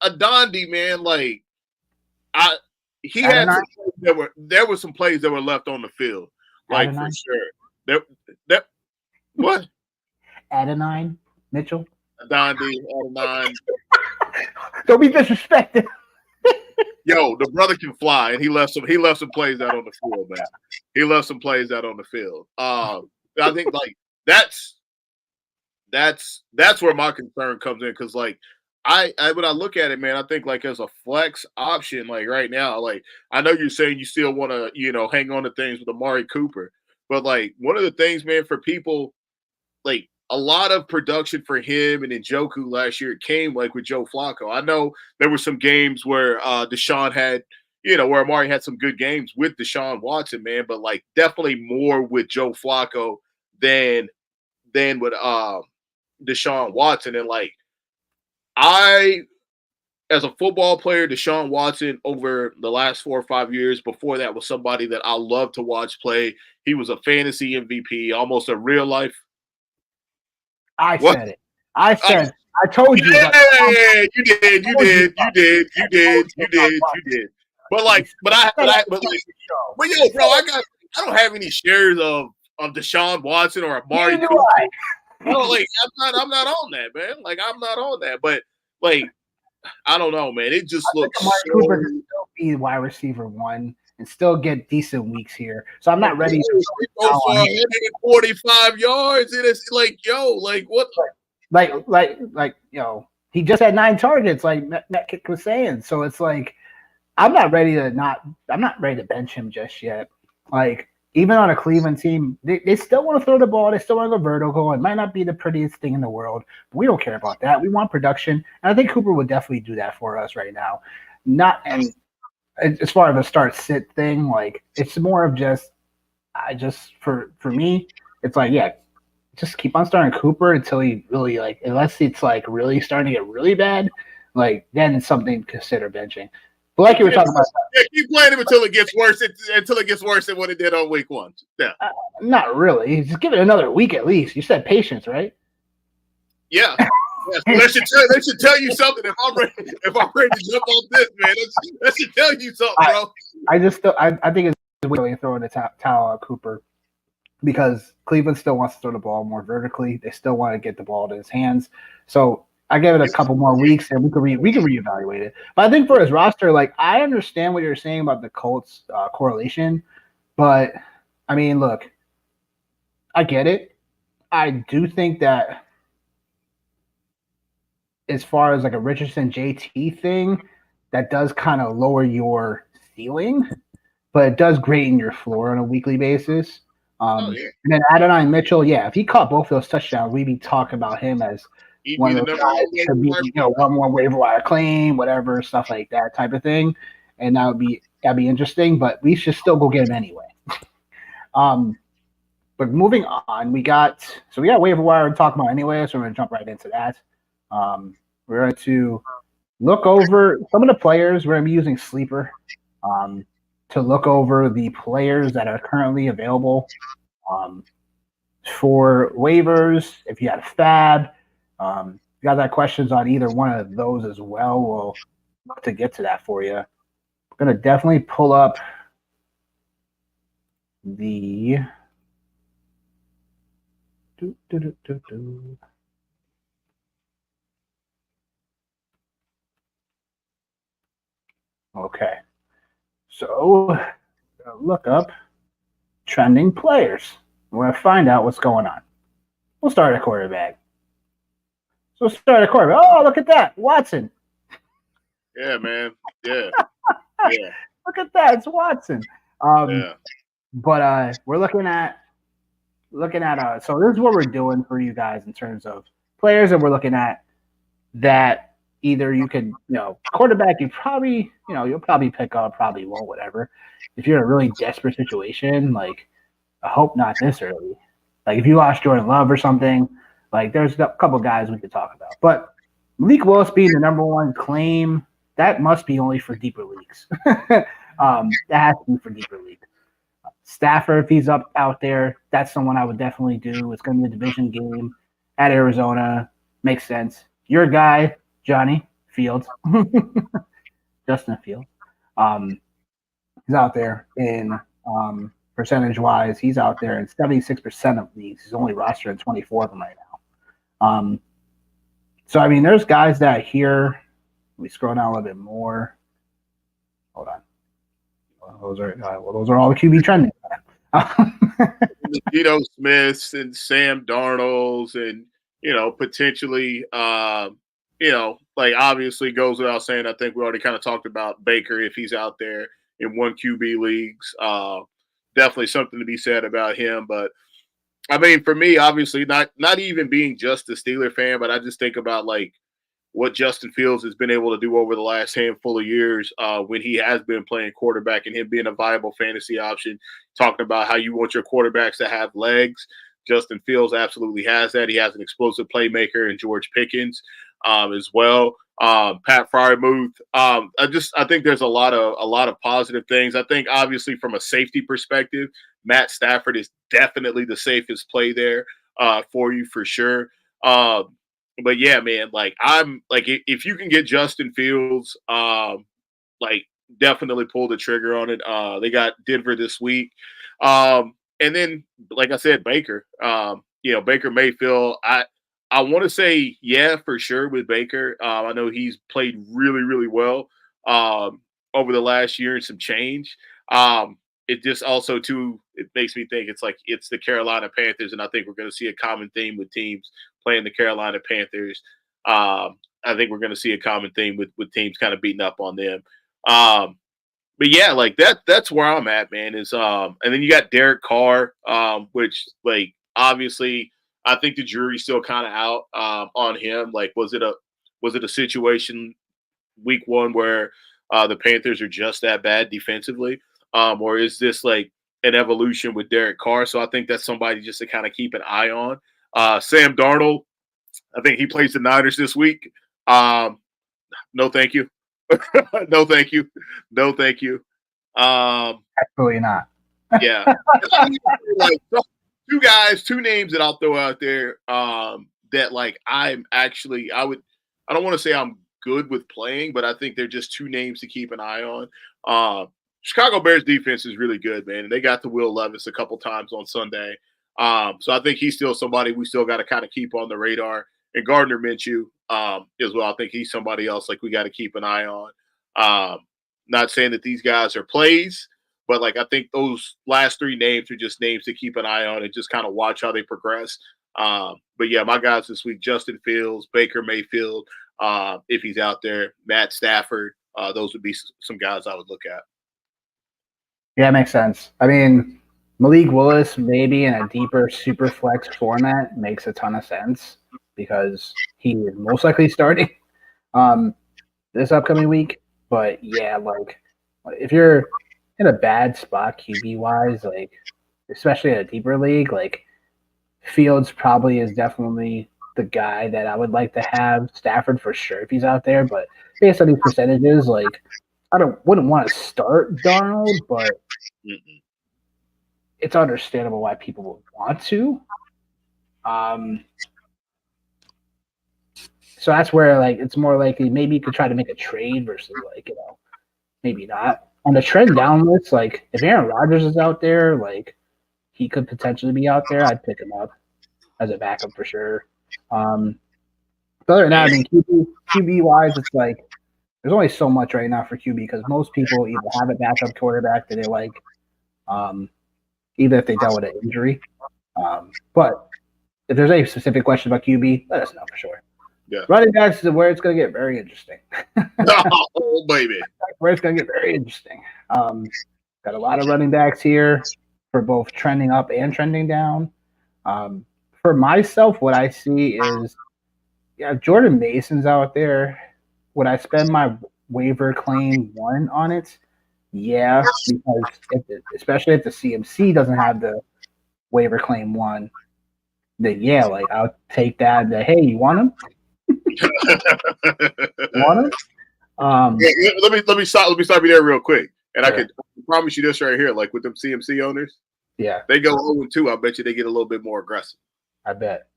Adondi, man. He had there were some plays that were left on the field, for sure. What? Adenine Mitchell. Adenine. Don't be disrespected. Yo, the brother can fly, and he left some plays out on the field, man. He left some plays out on the field. I think that's where my concern comes in, because when I look at it, man, I think as a flex option, right now, I know you're saying you still want to hang on to things with Amari Cooper, but one of the things, man, for people, a lot of production for him and Njoku last year came with Joe Flacco. I know there were some games where Deshaun had, where Amari had some good games with Deshaun Watson, man, but definitely more with Joe Flacco than with Deshaun Watson. And as a football player, Deshaun Watson over the last 4 or 5 years before that was somebody that I love to watch play. He was a fantasy MVP, almost a real life. I told you. Yeah, you did. But yo, bro, I don't have any shares of Deshaun Watson or Amari Cooper. No, I'm not on that, man. I'm not on that. But I don't know, man. It just looks Amari Cooper can still be wide receiver 1 and still get decent weeks here. So I'm not ready to go for 145 yards, and it's like, yo, like what? Like he just had 9 targets, like Matt was saying. So it's like I'm not ready to bench him just yet. Like even on a Cleveland team, they still want to throw the ball. They still want to go vertical. It might not be the prettiest thing in the world, but we don't care about that. We want production, and I think Cooper would definitely do that for us right now. Not and as far as a start sit thing, like it's more of for me, it's like just keep on starting Cooper until he really unless it's like really starting to get really bad, like then it's something to consider benching. But like you were talking about, keep playing him until it gets worse. Until it gets worse than what it did on week 1. Yeah, not really. Just give it another week at least. You said patience, right? Yeah. So that should tell you something. If I'm ready to jump on this, man, that should tell you something, bro. I think it's really throwing the towel at Cooper because Cleveland still wants to throw the ball more vertically. They still want to get the ball to his hands. So I give it a couple more weeks and we can reevaluate it. But I think for his roster, like I understand what you're saying about the Colts correlation, but I mean, look, I get it. I do think that as far as like a Richardson JT thing, that does kind of lower your ceiling, but it does greaten your floor on a weekly basis. And then Adonai Mitchell, if he caught both those touchdowns, we'd be talking about him as one of those guys to be, one more waiver wire claim, whatever, stuff like that type of thing. And that'd be interesting, but we should still go get him anyway. But moving on, we got waiver wire to talk about anyway, so we're gonna jump right into that. We're going to look over some of the players. We're going to be using Sleeper to look over the players that are currently available for waivers. If you had a fab, you guys have questions on either one of those as well, we'll look to get to that for you. We're going to definitely pull up the Okay. So look up trending players. We're going to find out what's going on. We'll start at quarterback. So start at quarterback. Oh, look at that. Watson. Yeah, man. Yeah. Yeah. Look at that. It's Watson. But we're looking at so this is what we're doing for you guys in terms of players that we're looking at that either you can, quarterback, you'll probably pick up, probably won't, whatever. If you're in a really desperate situation, like I hope not this early. Like if you lost Jordan Love or something, like there's a couple guys we could talk about. But Malik Willis being the number one claim, that must be only for deeper leagues. That has to be for deeper leagues. Stafford, if he's out there, that's someone I would definitely do. It's going to be a division game at Arizona. Makes sense. Your guy, Johnny Fields, Justin Fields, he's out there in percentage-wise. He's out there in 76% of leagues. He's only rostered in 24 of them right now. So, I mean, there's guys that here. We scroll down a little bit more. Hold on. Those are all the QB trending. Geno Smiths and Sam Darnold's and, potentially, like obviously goes without saying, I think we already kind of talked about Baker if he's out there in 1 QB leagues. Definitely something to be said about him. But, I mean, for me, obviously, not even being just a Steeler fan, but I just think about, like, what Justin Fields has been able to do over the last handful of years when he has been playing quarterback and him being a viable fantasy option, talking about how you want your quarterbacks to have legs. Justin Fields absolutely has that. He has an explosive playmaker in George Pickens as well. Pat Fryermuth. I think there's a lot of positive things. I think obviously from a safety perspective, Matt Stafford is definitely the safest play there for you for sure. But yeah, man, like I'm like if you can get Justin Fields, like definitely pull the trigger on it. They got Denver this week. And then like I said, Baker. Baker Mayfield, I want to say for sure with Baker. I know he's played really, really well over the last year and some change. It just also too it makes me think it's like it's the Carolina Panthers, and I think we're going to see a common theme with teams playing the Carolina Panthers. I think we're going to see a common theme with teams kind of beating up on them. But yeah, like that's where I'm at, man. Is and then you got Derek Carr, which like obviously I think the jury's still kind of out on him. Like, was it a situation week one where the Panthers are just that bad defensively, or is this like an evolution with Derek Carr? So I think that's somebody just to kind of keep an eye on. Sam Darnold, I think he plays the Niners this week. No, thank you. No, thank you. No, thank you. Absolutely not. Yeah. Like two names that I'll throw out there that like I'm actually I don't want to say I'm good with playing, but I think they're just two names to keep an eye on. Chicago Bears defense is really good, man, and they got to Will Levis a couple times on Sunday. So I think he's still somebody we still got to kind of keep on the radar. And Gardner Minshew as well. I think he's somebody else like we got to keep an eye on. Not saying that these guys are plays, but like I think those last three names are just names to keep an eye on and just kind of watch how they progress. But yeah, my guys this week: Justin Fields, Baker Mayfield, if he's out there, Matt Stafford. Those would be some guys I would look at. Yeah, it makes sense. I mean, Malik Willis maybe in a deeper super flex format makes a ton of sense because he is most likely starting this upcoming week. But yeah, like if you're in a bad spot QB wise, like especially in a deeper league, like Fields probably is definitely the guy that I would like to have. Stafford for sure if he's out there, but based on these percentages, like wouldn't want to start Darnold, but it's understandable why people would want to. So that's where like it's more likely maybe you could try to make a trade versus like maybe not on the trend down list. Like if Aaron Rodgers is out there, like he could potentially be out there. I'd pick him up as a backup for sure. But other than that, I mean QB wise, it's like there's only so much right now for QB because most people either have a backup quarterback that they like, either if they dealt with an injury. But if there's any specific question about QB, let us know for sure. Yeah. Running backs is where it's going to get very interesting. Oh, baby. Where it's going to get very interesting. Got a lot of running backs here for both trending up and trending down. For myself, what I see is, if Jordan Mason's out there, would I spend my waiver claim 1 on it? Yeah, because especially if the CMC doesn't have the waiver claim 1, then yeah, like I'll take that. Hey, you want him? Want him? Yeah, let me stop you there real quick, and I can promise you this right here. Like with them CMC owners, yeah, they go 0-2. I bet you they get a little bit more aggressive. I bet.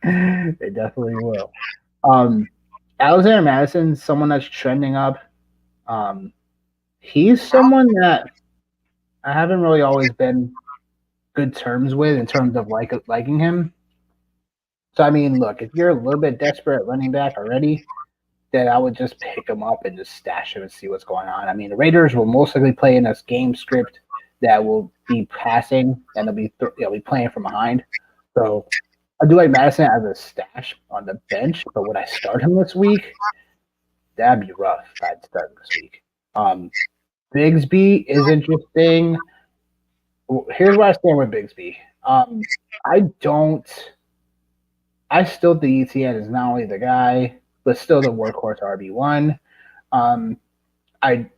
They definitely will. Alexander Madison, someone that's trending up. He's someone that I haven't really always been good terms with in terms of liking him. So I mean, look, if you're a little bit desperate at running back already, then I would just pick him up and just stash him and see what's going on. I mean, the Raiders will most likely play in this game script that will be passing and they'll be playing from behind. So I do like Madison as a stash on the bench, but would I start him this week? That'd be rough if I'd start him this week. Bigsby is interesting. Here's where I stand with Bigsby. I still think ETN is not only the guy, but still the workhorse RB1.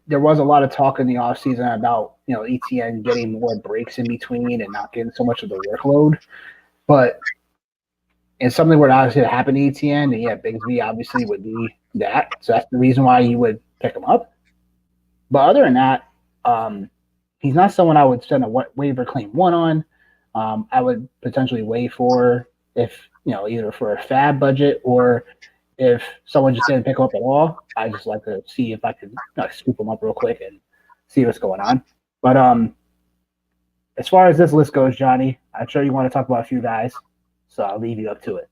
There was a lot of talk in the offseason about ETN getting more breaks in between and not getting so much of the workload. But if something were to obviously happen to ETN, then yeah, Bigsby obviously would be that. So that's the reason why you would pick him up. But other than that, he's not someone I would send a waiver claim 1 on. I would potentially wait for if either for a fab budget or if someone just didn't pick him up at all. I just like to see if I could scoop him up real quick and see what's going on. But as far as this list goes, Johnny, I'm sure you want to talk about a few guys, so I'll leave you up to it.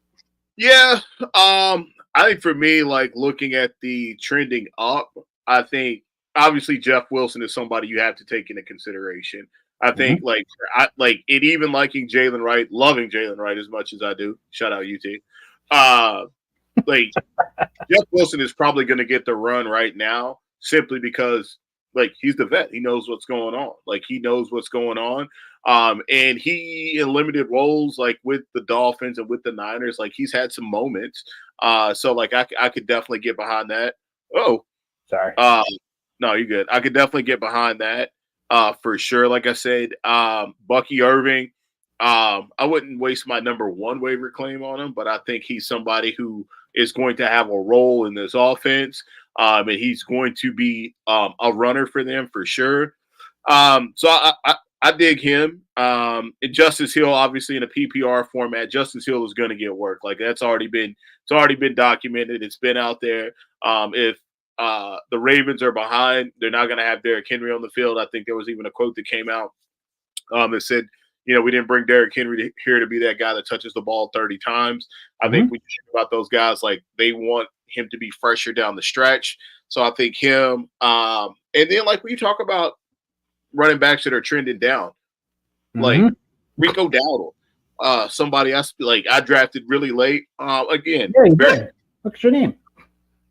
Yeah, I think for me, like looking at the trending up, I think obviously Jeff Wilson is somebody you have to take into consideration. I think it even liking Jalen Wright, loving Jalen Wright as much as I do. Shout out UT. Like Jeff Wilson is probably going to get the run right now simply because he's the vet. He knows what's going on. He knows what's going on. And he in limited roles with the Dolphins and with the Niners, he's had some moments. So I could definitely get behind that. Oh, sorry. No, you're good. I could definitely get behind that for sure. Like I said, Bucky Irving. I wouldn't waste my number one waiver claim on him, but I think he's somebody who is going to have a role in this offense, and he's going to be a runner for them for sure. So I dig him. And Justice Hill, obviously in a PPR format, Justice Hill is going to get work. It's already been documented. It's been out there. If the Ravens are behind, they're not going to have Derrick Henry on the field. I think there was even a quote that came out that said, we didn't bring Derrick Henry here to be that guy that touches the ball 30 times. I think when you think about those guys, they want him to be fresher down the stretch. So I think him. And then when you talk about running backs that are trending down, Rico Dowdle, somebody I drafted really late. Again, what's your name?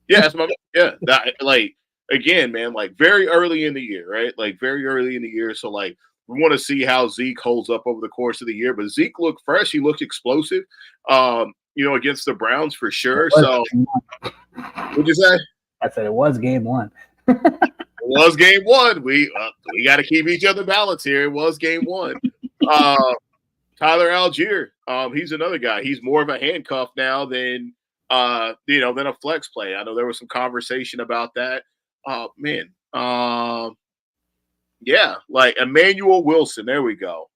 Yeah, that's my again, man, very early in the year, right? Very early in the year. So we want to see how Zeke holds up over the course of the year. But Zeke looked fresh. He looked explosive, against the Browns for sure. So what'd you say? I said it was game one. It was game one. We got to keep each other balanced here. It was game one. Tyler Algier, he's another guy. He's more of a handcuff now than than a flex play. I know there was some conversation about that. Yeah, Emmanuel Wilson. There we go.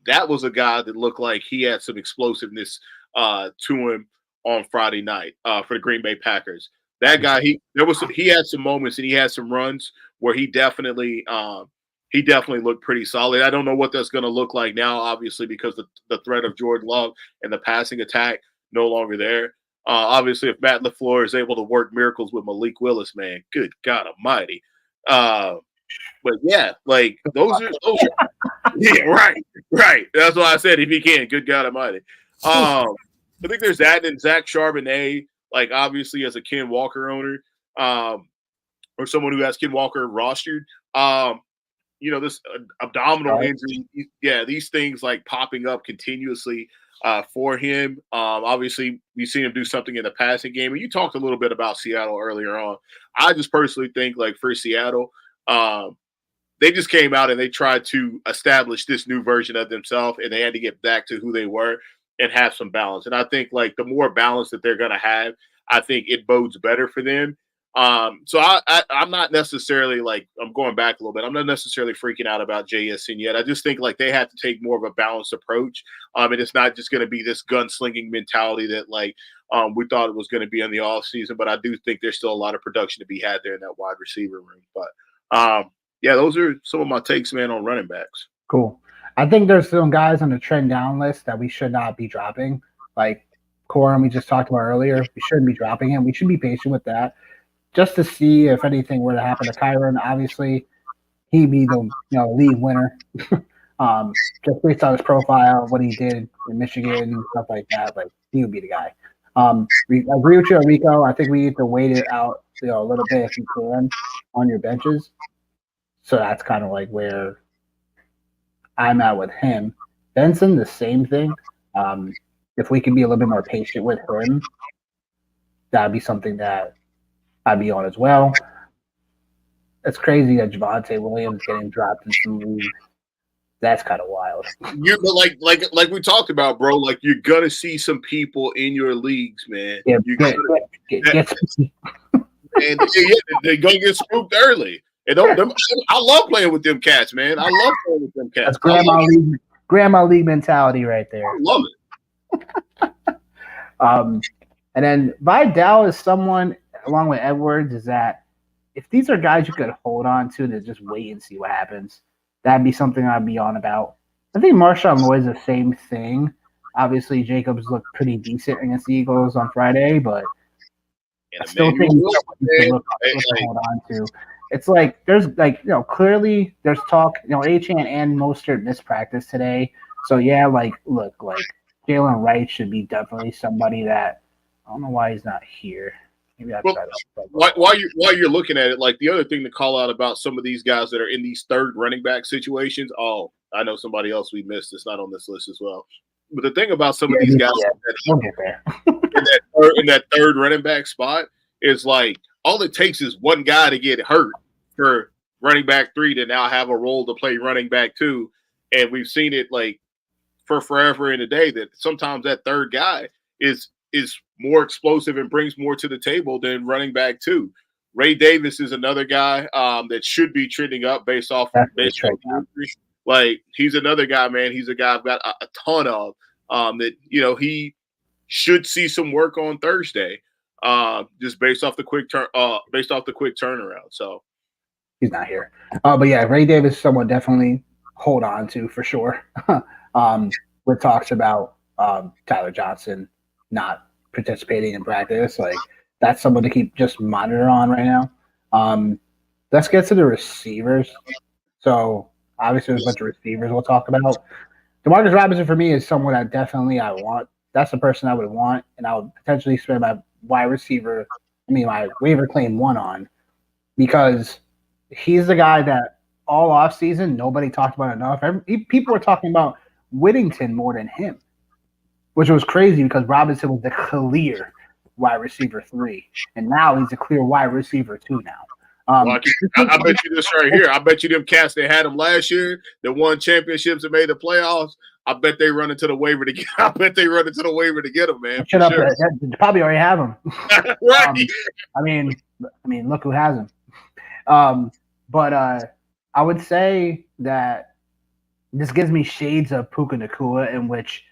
That was a guy that looked like he had some explosiveness to him on Friday night for the Green Bay Packers. That guy, he had some moments and he had some runs where he definitely looked pretty solid. I don't know what that's going to look like now, obviously, because the threat of Jordan Love and the passing attack no longer there. Obviously, if Matt LaFleur is able to work miracles with Malik Willis, man, good God Almighty. But yeah, those are yeah, right. That's why I said if he can, good God Almighty. I think there's that and Zach Charbonnet, obviously as a Ken Walker owner, or someone who has Ken Walker rostered. This abdominal injury, these things popping up continuously for him. Obviously, we've seen him do something in the passing game. And you talked a little bit about Seattle earlier on. I just personally think, for Seattle, they just came out and they tried to establish this new version of themselves, and they had to get back to who they were and have some balance. And I think, the more balance that they're going to have, I think it bodes better for them. So I'm not necessarily I'm going back a little bit. I'm not necessarily freaking out about JSN yet. I just think they have to take more of a balanced approach. And it's not just going to be this gunslinging mentality that we thought it was going to be in the off season. But I do think there's still a lot of production to be had there in that wide receiver room. But those are some of my takes, man, on running backs. Cool. I think there's some guys on the trend down list that we should not be dropping. Corum, we just talked about earlier. We shouldn't be dropping him. We should be patient with that, just to see if anything were to happen to Kyron. Obviously, he'd be the league winner, just based on his profile, what he did in Michigan and stuff like that. He would be the guy. I agree with you, Rico. I think we need to wait it out, a little bit if you can on your benches. So that's kind of where I'm at with him. Benson, the same thing. If we can be a little bit more patient with him, that'd be something that I'd be on as well. It's crazy that Javonte Williams getting dropped in some leagues. That's kind of wild. But like we talked about, bro. You're gonna see some people in your leagues, man. Yeah, and they're gonna get spooked early. And I love playing with them cats, man. I love playing with them cats. That's grandma league mentality right there. I love it. And then Vidal is someone, along with Edwards, is that if these are guys you could hold on to just wait and see what happens, that'd be something I'd be on about. I think Marshawn Lloyd's the same thing. Obviously, Jacobs looked pretty decent against the Eagles on Friday, but I still think he's to hold on to. it's like there's like clearly there's talk. Achan and Mostert missed practice today, so yeah, like look, like Jalen Wright should be definitely somebody that I don't know why he's not here. Maybe I Well, tried to. while you're looking at it, like the other thing to call out about some of these guys that are in these third running back situations. Oh, I know somebody else we missed. It's not on this list as well. But the thing about some of these guys We'll get there. in that third running back spot is like all it takes is one guy to get hurt for running back 3 to now have a role to play running back 2, and we've seen it like for forever and a day that sometimes that third guy is more explosive and brings more to the table than running back 2. Ray Davis is another guy that should be trending up based off the injury. Like he's another guy, man. He's a guy I've got a ton of that he should see some work on Thursday, just based off the quick turnaround. So he's not here, but yeah, Ray Davis is someone definitely hold on to for sure. With talks about Tyler Johnson not participating in practice, like that's someone to keep just monitor on right now. Let's get to the receivers. So obviously, there's a bunch of receivers we'll talk about. Demarcus Robinson for me is someone that definitely I want. That's the person I would want, and I would potentially spend my my waiver claim 1 on, because he's the guy that all offseason nobody talked about enough. People were talking about Whittington more than him, which was crazy because Robinson was the clear wide receiver 3, and now he's a clear wide receiver 2 now. I bet you this right here. I bet you them cats that had him last year that won championships and made the playoffs. I bet they run into the waiver to get. I bet they run into the waiver to get him, man. Shut up! Sure. They probably already have him. Right. I mean, look who has him. But I would say that this gives me shades of Puka Nacua, in which,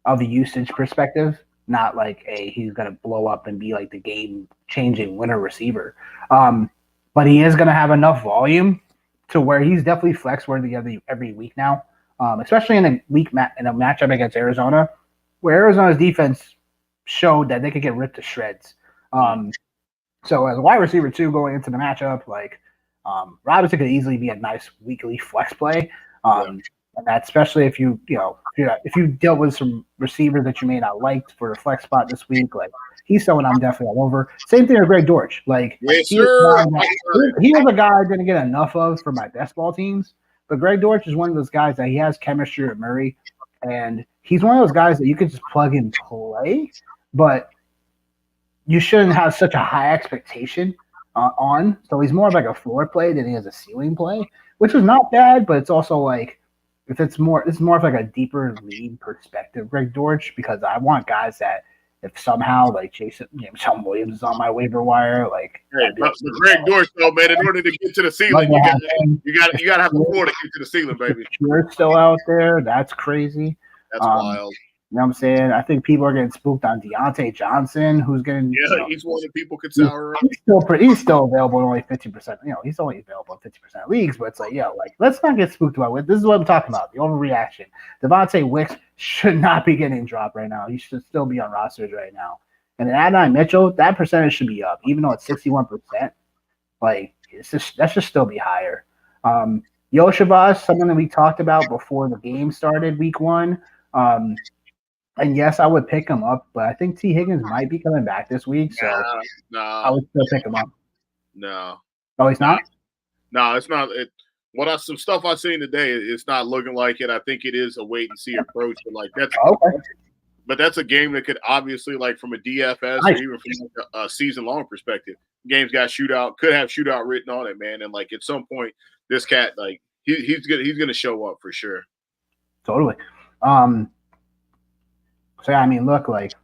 of a usage perspective, not like he's gonna blow up and be like the game-changing winner receiver. But he is gonna have enough volume to where he's definitely flex worthy every week now. Especially in a matchup against Arizona, where Arizona's defense showed that they could get ripped to shreds. So as a wide receiver 2 going into the matchup, like Robinson could easily be a nice weekly flex play. And that especially if you dealt with some receivers that you may not like for a flex spot this week, like he's someone I'm definitely all over. Same thing with Greg Dortch. Like yes, he was a guy I didn't get enough of for my best ball teams. But Greg Dortch is one of those guys that he has chemistry with Murray, and he's one of those guys that you could just plug and play, but you shouldn't have such a high expectation on. So he's more of like a floor play than he is a ceiling play, which is not bad, but it's also like it's more of like a deeper league perspective, Greg Dortch, because I want guys that if somehow like Sean Williams is on my waiver wire, like but Greg Dortch though, man, in order to get to the ceiling, you gotta have a floor to get to the ceiling, baby. You're still out there. That's crazy. That's wild. You know what I'm saying? I think people are getting spooked on Deontay Johnson, who's getting he's one that people could sour up. He's still available in only 50%. He's only available in 50% leagues, but it's like, let's not get spooked about it. This is what I'm talking about, the overreaction. Devontae Wicks should not be getting dropped right now. He should still be on rosters right now. And then Adonai Mitchell, that percentage should be up, even though it's 61%. Like, that should still be higher. Yoshavas, someone that we talked about before the game started, week 1. And yes, I would pick him up, but I think T. Higgins might be coming back this week, so I would still pick him up. No. Oh, he's not? No, it's not. Some stuff I've seen today, it's not looking like it. I think it is a wait and see approach, but like that's okay. But that's a game that could obviously, like from a DFS or even from a season long perspective, games got could have shootout written on it, man. And like at some point, this cat, like he's gonna show up for sure. Totally. So yeah, I mean, look, like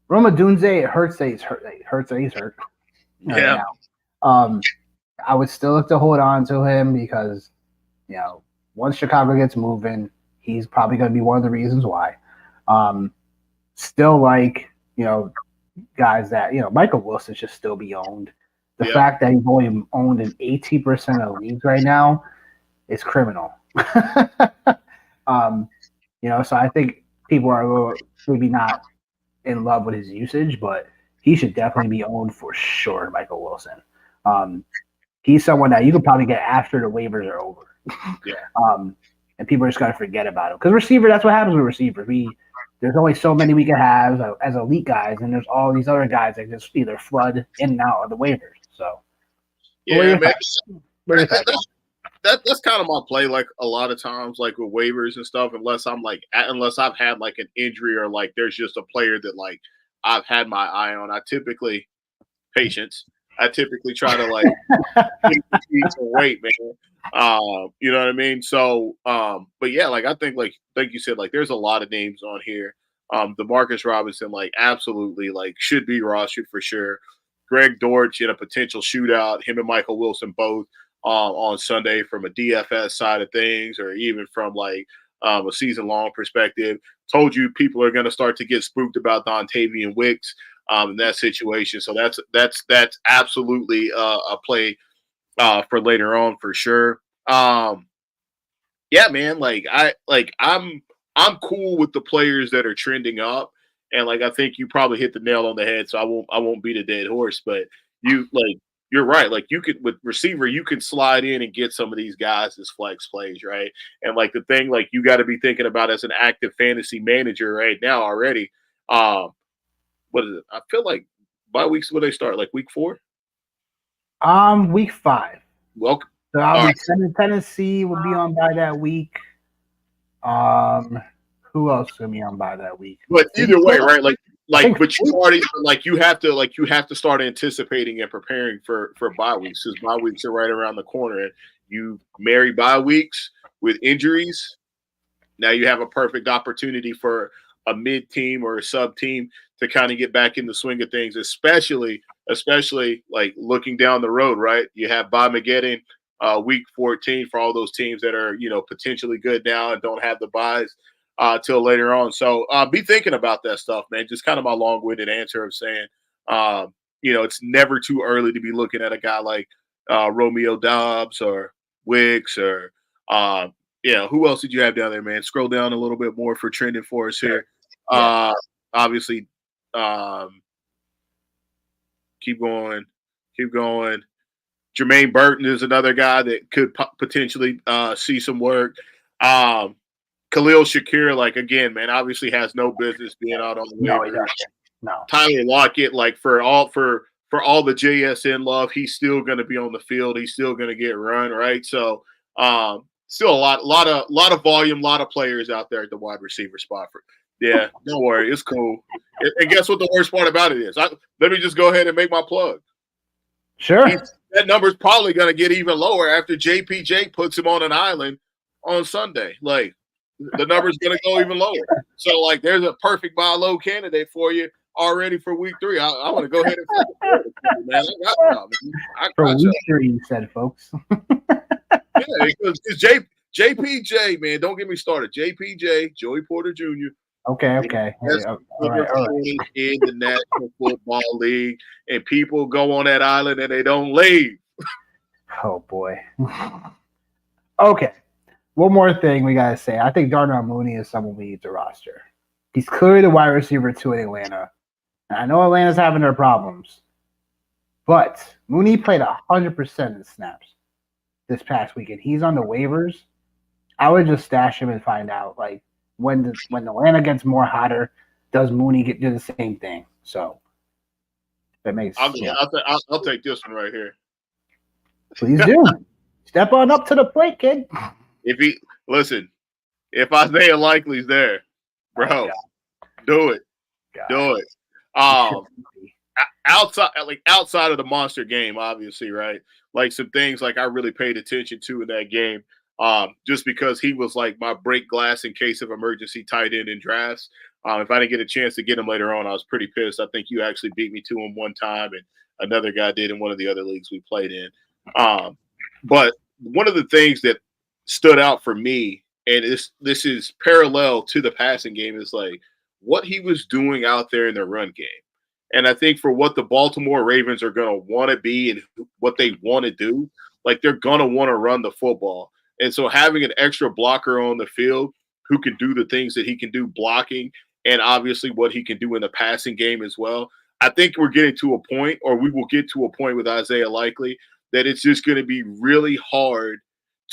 Roma Dunze, it hurts that he's hurt. It hurts that he's hurt. Yeah. Now. I would still look to hold on to him because, once Chicago gets moving, he's probably going to be one of the reasons why. Still like, guys that, Michael Wilson should still be owned. The fact that he's only owned in 18% of leagues right now is criminal. So I think people are a little maybe not in love with his usage, but he should definitely be owned for sure, Michael Wilson. he's someone that you could probably get after the waivers are over. Yeah. And people are just gonna forget about him because receiver. That's what happens with receivers. There's only so many we can have as elite guys, and there's all these other guys that just either flood in and out of the waivers. So, yeah, man, that's kind of my play. Like a lot of times, like with waivers and stuff, unless I've had like an injury or like there's just a player that like I've had my eye on. I typically try to like wait, man. You know what I mean? So, but yeah, like I think like you said, like there's a lot of names on here. DeMarcus Robinson, like absolutely, like should be rostered for sure. Greg Dortch in a potential shootout, him and Michael Wilson both on Sunday from a DFS side of things, or even from like a season long perspective. Told you people are going to start to get spooked about Dontavian Wicks in that situation. So that's absolutely a play for later on for sure. Yeah, man. I'm cool with the players that are trending up, and like I think you probably hit the nail on the head. So I won't beat a dead horse, but you're right. Like you could with receiver, you can slide in and get some of these guys as flex plays, right? And like the thing, like you got to be thinking about as an active fantasy manager right now already. What is it? I feel like bye weeks when they start, like week 4. Week 5. Welcome. So I'll be Tennessee will be on by that week. Who else will be on by that week? But either way, right? But you already you have to start anticipating and preparing for bye weeks because bye weeks are right around the corner. And you marry bye weeks with injuries. Now you have a perfect opportunity for a mid team or a sub team to kind of get back in the swing of things, especially like looking down the road, right? You have Bye-Mageddon week 14 for all those teams that are, potentially good now and don't have the buys till later on. So be thinking about that stuff, man. Just kind of my long-winded answer of saying, it's never too early to be looking at a guy like Romeo Doubs or Wicks or who else did you have down there, man? Scroll down a little bit more for trending for us here. Obviously, keep going. Jermaine Burton is another guy that could potentially see some work. Khalil Shakir, like again, man, obviously has no business being out on the waiver. No. Tyler Lockett, like for all the JSN love, he's still going to be on the field. He's still going to get run, right? So, still a lot of volume, a lot of players out there at the wide receiver spot. Yeah, don't worry, it's cool. And guess what the worst part about it is? Let me just go ahead and make my plug. Sure. That number's probably going to get even lower after JPJ puts him on an island on Sunday. Like, the number's going to go even lower. So, like, there's a perfect buy low candidate for you already for week 3. I want to go ahead and man. I got for week 3, you said, folks. Yeah, because JPJ, man, don't get me started. JPJ, Joey Porter Jr. Okay. All right. In the National Football League, and people go on that island and they don't leave. Oh boy. Okay. One more thing we gotta say. I think Darnell Mooney is someone we need to roster. He's clearly the wide receiver 2 in Atlanta. And I know Atlanta's having their problems, but Mooney played 100% of the snaps this past weekend. He's on the waivers. I would just stash him and find out, like, when Atlanta gets more hotter, does Mooney do the same thing? So that makes. I'll take this one right here. Please do. Step on up to the plate, kid. If Isaiah Likely's there, bro, do it. Do it. Outside of the monster game, obviously, right? Like some things like I really paid attention to in that game. Just because he was like my break glass in case of emergency tight end in drafts. If I didn't get a chance to get him later on, I was pretty pissed. I think you actually beat me to him one time, and another guy did in one of the other leagues we played in. But one of the things that stood out for me, and this is parallel to the passing game, is like what he was doing out there in the run game. And I think for what the Baltimore Ravens are going to want to be and what they want to do, like they're going to want to run the football. And so having an extra blocker on the field who can do the things that he can do blocking and obviously what he can do in the passing game as well, I think we're getting to a point, or we will get to a point with Isaiah Likely that it's just going to be really hard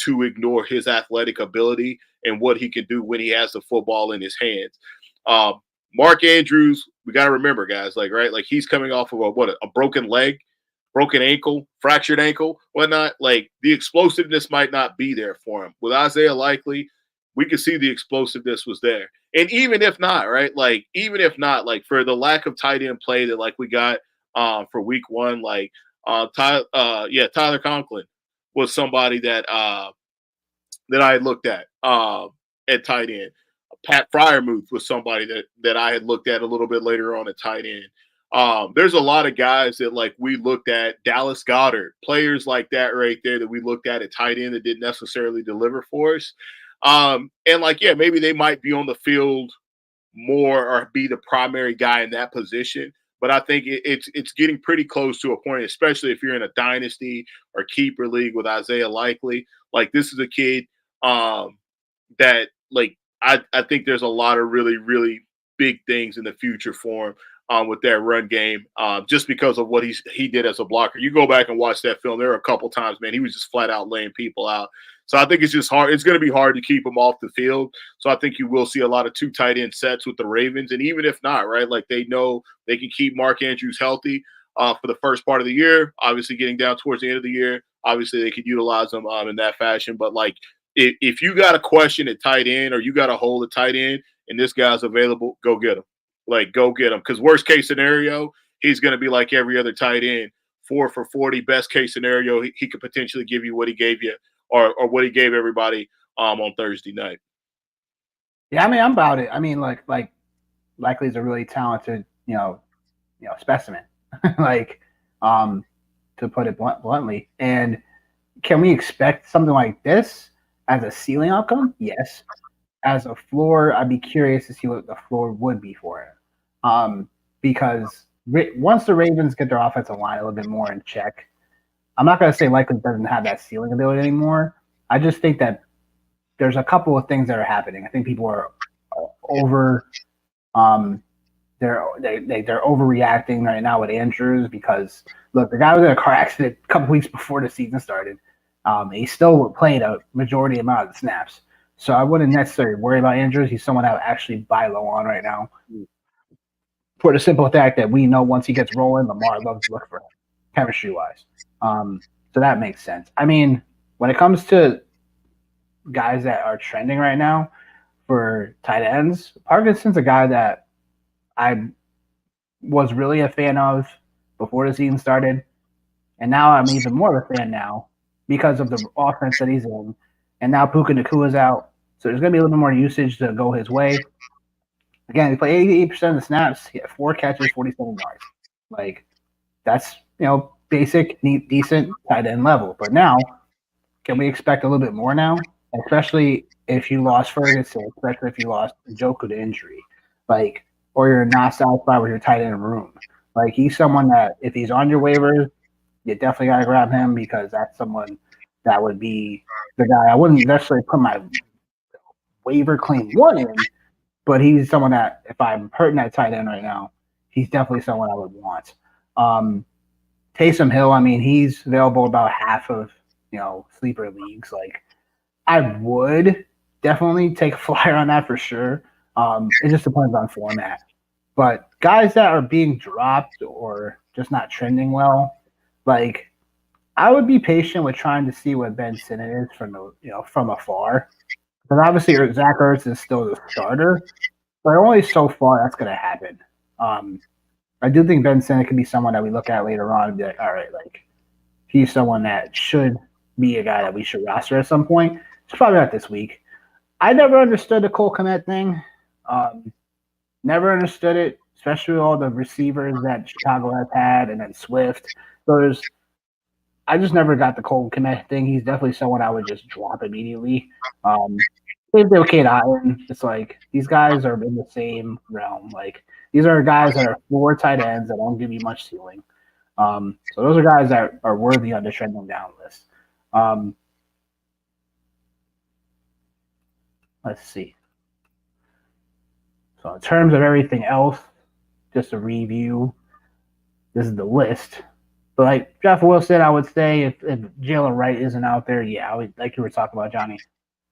to ignore his athletic ability and what he can do when he has the football in his hands. Mark Andrews, we got to remember, guys, like he's coming off of a broken leg, broken ankle, fractured ankle, whatnot. Like the explosiveness might not be there for him. With Isaiah Likely, we could see the explosiveness was there. And even if not, right? Like even if not, like for the lack of tight end play that like we got for week one, like Tyler Conklin was somebody that I had looked at tight end. Pat Fryermuth was somebody that I had looked at a little bit later on at tight end. There's a lot of guys that like we looked at, Dallas Goedert, players like that right there that we looked at tight end that didn't necessarily deliver for us. And like, yeah, maybe they might be on the field more or be the primary guy in that position. But I think it's getting pretty close to a point, especially if you're in a dynasty or keeper league with Isaiah Likely. Like this is a kid that like I think there's a lot of really, really big things in the future for him with that run game, just because of what he did as a blocker. You go back and watch that film. There were a couple times, man, he was just flat out laying people out. So I think it's just hard. It's going to be hard to keep him off the field. So I think you will see a lot of 2 tight end sets with the Ravens. And even if not, right, like they know they can keep Mark Andrews healthy for the first part of the year. Obviously, getting down towards the end of the year, obviously they could utilize him in that fashion. But like if you got a question at tight end or you got a hole at tight end and this guy's available, go get him. Like go get him. Because worst case scenario, he's going to be like every other tight end, 4 for 40. Best case scenario, he could potentially give you what he gave you. Or what he gave everybody on Thursday night. Yeah, I mean, I'm about it. I mean, like Likely's a really talented, specimen, like, to put it bluntly. And can we expect something like this as a ceiling outcome? Yes. As a floor, I'd be curious to see what the floor would be for it. Because once the Ravens get their offensive line a little bit more in check, I'm not going to say Likely doesn't have that ceiling ability anymore. I just think that there's a couple of things that are happening. I think people are over, they're overreacting right now with Andrews because look, the guy was in a car accident a couple weeks before the season started. He still played a majority amount of the snaps, so I wouldn't necessarily worry about Andrews. He's someone I would actually buy low on right now, for the simple fact that we know once he gets rolling, Lamar loves to look for him, chemistry wise. So that makes sense. I mean, when it comes to guys that are trending right now for tight ends, Parkinson's a guy that I was really a fan of before the season started. And now I'm even more of a fan now because of the offense that he's in. And now Puka Nakua's out. So there's going to be a little bit more usage to go his way. Again, he played 88% of the snaps. He had 4 catches, 47 yards. Like, that's, basic, neat, decent tight end level. But now, can we expect a little bit more now? Especially if you lost Ferguson, especially if you lost Njoku to injury, like, or you're not satisfied with your tight end room. Like, he's someone that if he's on your waivers, you definitely got to grab him because that's someone that would be the guy. I wouldn't necessarily put my waiver claim 1 in, but he's someone that if I'm hurting that tight end right now, he's definitely someone I would want. Taysom Hill, I mean, he's available about half of, sleeper leagues. Like, I would definitely take a flyer on that for sure. It just depends on format. But guys that are being dropped or just not trending well, like, I would be patient with trying to see what Ben Simmons is from afar. Because obviously Zach Ertz is still the starter, but only so far that's going to happen. I do think Ben Simmons could be someone that we look at later on and be like, all right, like, he's someone that should be a guy that we should roster at some point. It's probably not this week. I never understood the Cole Kmet thing. Never understood it, especially with all the receivers that Chicago has had and then Swift. So I just never got the Cole Kmet thing. He's definitely someone I would just drop immediately. Same thing with Kate Allen. It's like these guys are in the same realm. Like, these are guys that are 4 tight ends that don't give you much ceiling. So those are guys that are worthy on the trending down list. Let's see. So in terms of everything else, just a review. This is the list. But like Jeff Wilson, I would say if Jalen Wright isn't out there, yeah, I would, like you were talking about, Johnny.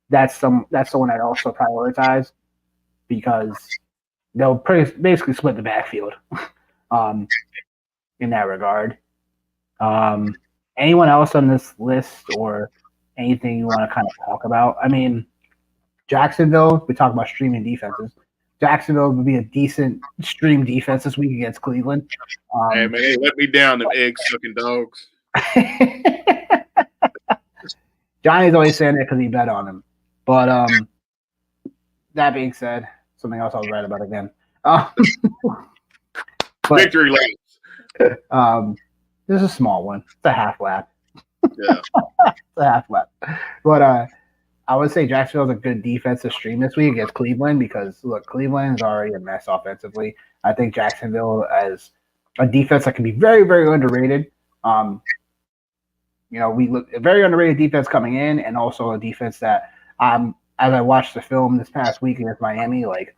That's someone I'd also prioritize because they'll basically split the backfield um, in that regard. Um, Anyone else on this list or anything you want to kind of talk about? I mean, Jacksonville, we talk about streaming defenses. Jacksonville would be a decent stream defense this week against Cleveland. Hey man, hey, let me down, them egg sucking dogs. Johnny's always saying that because he bet on him. But that being said, something else I was right about again. Victory laps. This is a small one. It's a half lap. Yeah. It's a half lap. But I would say Jacksonville's a good defense to stream this week against Cleveland because, look, Cleveland is already a mess offensively. I think Jacksonville as a defense that can be very, very underrated. We look a very underrated defense coming in, and also a defense that, as I watched the film this past week against Miami, like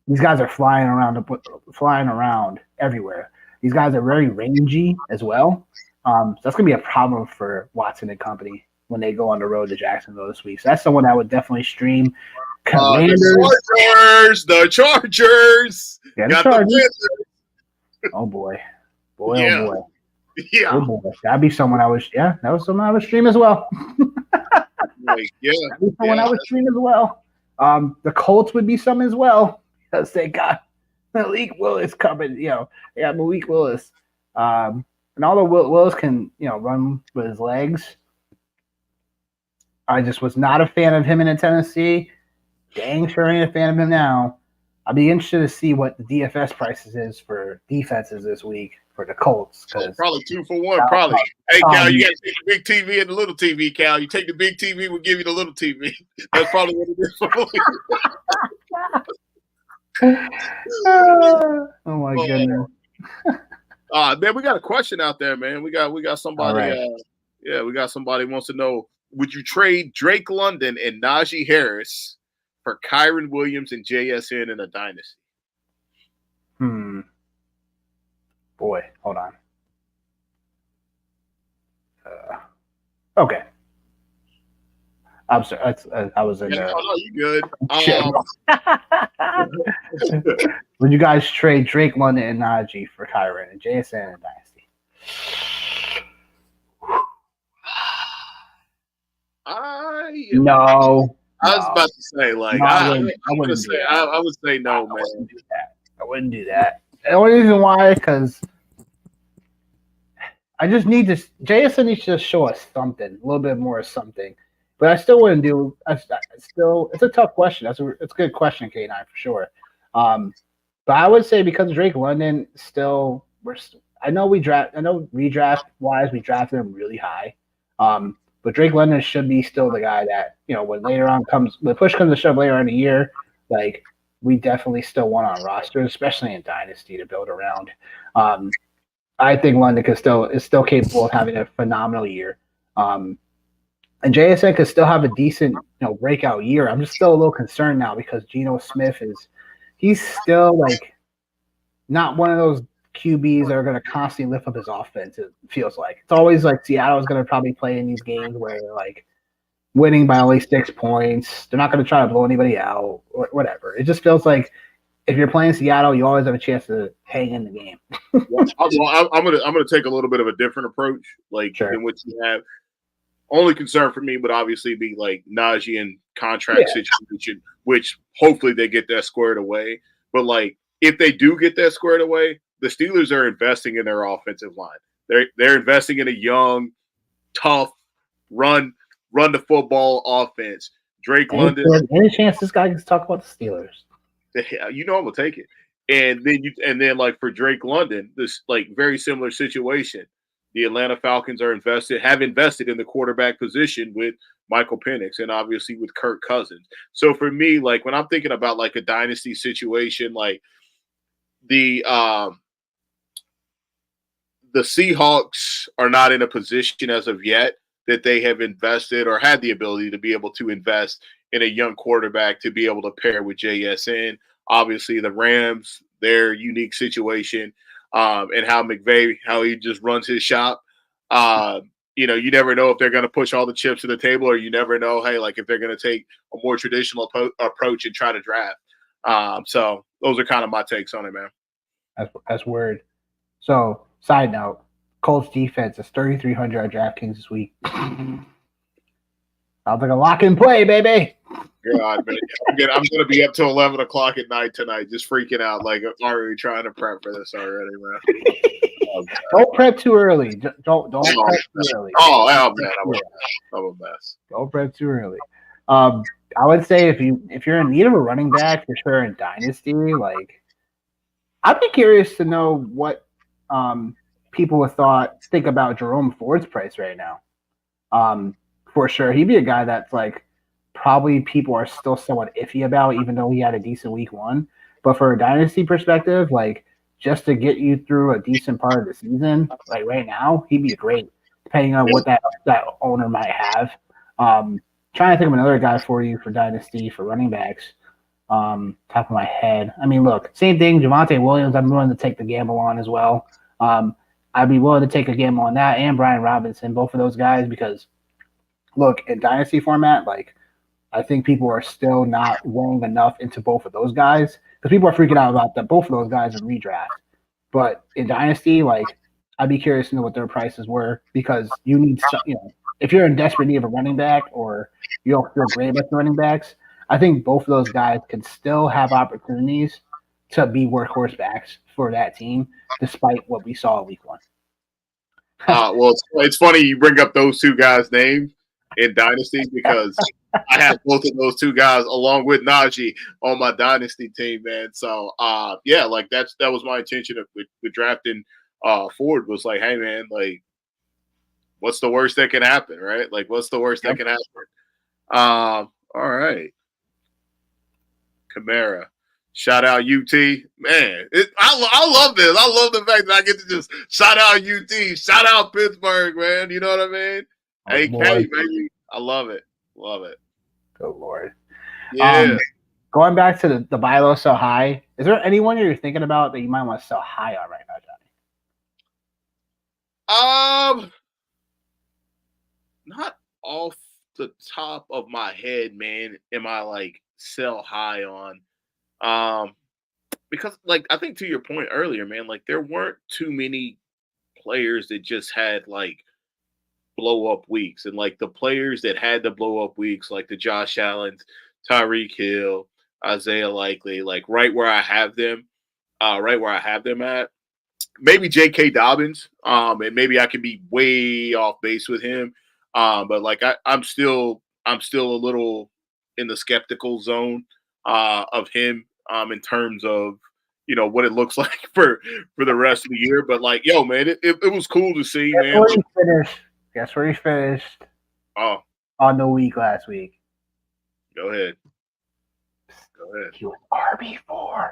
these guys are flying around everywhere. These guys are very rangy as well. So that's gonna be a problem for Watson and company when they go on the road to Jacksonville this week. So that's someone I would definitely stream. The Chargers. Yeah, the Chargers. Oh boy. Yeah. Oh boy. Yeah. Oh boy. That'd be someone that was someone I would stream as well. That'd be someone I would stream as well. The Colts would be some as well because they got Malik Willis coming. They got Malik Willis. And although Willis can, run with his legs, I just was not a fan of him in Tennessee. Dang sure ain't a fan of him now. I'd be interested to see what the DFS prices is for defenses this week for the Colts. Probably 2 for 1, probably. Hey, Cal, you got to take the big TV and the little TV, Cal. You take the big TV, we'll give you the little TV. That's probably what it is for Oh, my goodness. Man, we got a question out there, man. We got somebody. Right. We got somebody who wants to know: would you trade Drake London and Najee Harris for Kyren Williams and JSN in a dynasty? Boy, hold on. Okay. I'm sorry. I was in. You good. Would you guys trade Drake London and Najee for Kyren and JSN and Dynasty? No. I was about to say, like, I would say no, man. I wouldn't do that. The only reason why, because I just need to. JSN needs to just show us something, a little bit more of something. But I still wouldn't do. It's a tough question. it's a good question, K9 for sure. But I would say because Drake London still, I know redraft wise we drafted him really high. But Drake London should be still the guy that, when push comes to shove later in the year, like we definitely still want on roster, especially in Dynasty to build around. I think London is still capable of having a phenomenal year. And JSN could still have a decent, breakout year. I'm just still a little concerned now because Geno Smith he's still like not one of those QBs that are going to constantly lift up his offense. It feels like it's always like Seattle's going to probably play in these games where they're like winning by only 6 points. They're not going to try to blow anybody out or whatever. It just feels like if you're playing Seattle, you always have a chance to hang in the game. I'm gonna take a little bit of a different approach, than what you have. Only concern for me would obviously be like Najee and contract situation, which hopefully they get that squared away. But like if they do get that squared away, the Steelers are investing in their offensive line. They're investing in a young, tough, run the football offense. Drake London. Any chance this guy gets to talk about the Steelers? I'm gonna take it. And then like for Drake London, this like very similar situation. The Atlanta Falcons have invested in the quarterback position with Michael Penix and obviously with Kirk Cousins. So for me, like when I'm thinking about like a dynasty situation, like the Seahawks are not in a position as of yet that they have invested or had the ability to be able to invest in a young quarterback to be able to pair with JSN. Obviously, the Rams, their unique situation, and how McVay, how he just runs his shop. You never know if they're going to push all the chips to the table, or you never know, hey, like if they're going to take a more traditional approach and try to draft. So those are kind of my takes on it, man. That's word. So, side note, Colts defense is 3,300 at DraftKings this week. Sounds like a lock and play, baby. God, man. I'm gonna be up till 11 o'clock at night tonight, just freaking out, like already trying to prep for this already, man. Don't prep too early. Don't prep too early. Oh, man, I'm a mess. Don't prep too early. I would say if you're in need of a running back for sure in Dynasty, like I'd be curious to know what people would think about Jerome Ford's price right now. For sure, he'd be a guy that's like probably people are still somewhat iffy about, even though he had a decent week 1. But for a Dynasty perspective, like just to get you through a decent part of the season, like right now, he'd be great, depending on what that owner might have. Trying to think of another guy for you for Dynasty for running backs. Top of my head. I mean, look, same thing. Javonte Williams, I'm willing to take the gamble on as well. I'd be willing to take a gamble on that and Brian Robinson, both of those guys, because look, in Dynasty format, like I think people are still not weighing enough into both of those guys because people are freaking out about both of those guys in redraft. But in Dynasty, like I'd be curious to know what their prices were because you need, if you're in desperate need of a running back or you don't feel great about the running backs, I think both of those guys can still have opportunities to be workhorse backs for that team, despite what we saw in week 1. Well, it's funny you bring up those two guys' names in Dynasty because I have both of those two guys along with Najee on my Dynasty team, man. So, yeah, like that was my intention with drafting Ford was like, hey, man, like, what's the worst that can happen, right? Like, what's the worst that can happen? All right. Kamara. Shout out UT. Man, I love this. I love the fact that I get to just shout out UT. Shout out Pittsburgh, man. You know what I mean? AK, baby. I love it. Love it. Good Lord. Yeah. Going back to the buy low, sell high, is there anyone you're thinking about that you might want to sell high on right now, Johnny? Not off the top of my head, man. Am I like sell high on? Because like I think to your point earlier, man, like there weren't too many players that just had like blow up weeks, and like the players that had the blow up weeks, like the Josh Allen, Tyreek Hill, Isaiah Likely, like right where I have them at. Maybe J.K. Dobbins, and maybe I could be way off base with him, but like I'm still a little in the skeptical zone of him in terms of what it looks like for the rest of the year. But like, yo, man, it was cool to see, man. Guess where he finished? Oh, on the week last week. Go ahead. He was RB4.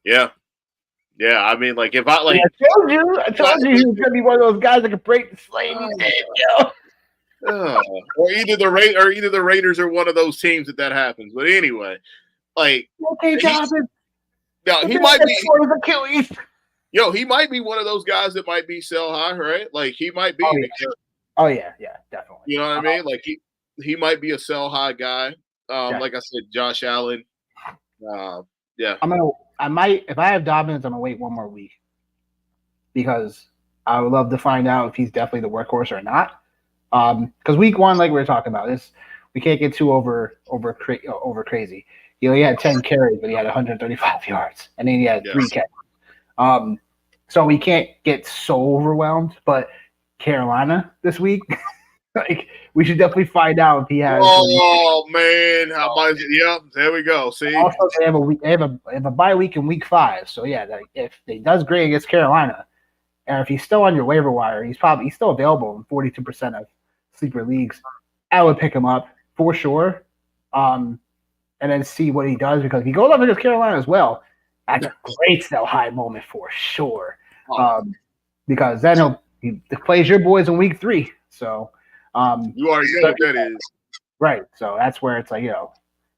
Yeah. I mean, like if I like, I told you he was gonna be one of those guys that could break the slate. Or either the Raiders are one of those teams that happens. But anyway, like okay, Jonathan. He might be Achilles. Yo, he might be one of those guys that might be sell high, right? Like he might be. Oh yeah, definitely. You know what I mean? Like he might be a sell high guy. Like I said, Josh Allen. Yeah. If I have Dobbins, I'm gonna wait one more week because I would love to find out if he's definitely the workhorse or not. Because week 1, like we were talking about, we can't get too over crazy. He only had 10 carries, but he had 135 yards, and then he had 3 catches. So we can't get so overwhelmed. But Carolina this week, like we should definitely find out if he has. Oh man, how much? Yeah, there we go. See, also they have a bye week in week 5. So yeah, if he does great against Carolina, and if he's still on your waiver wire, he's still available in 42% of sleeper leagues. I would pick him up for sure, and then see what he does because if he goes up against Carolina as well, that's a great sell high moment for sure. Because then he plays your boys in week 3. So you already know what that is. Right. So that's where it's like,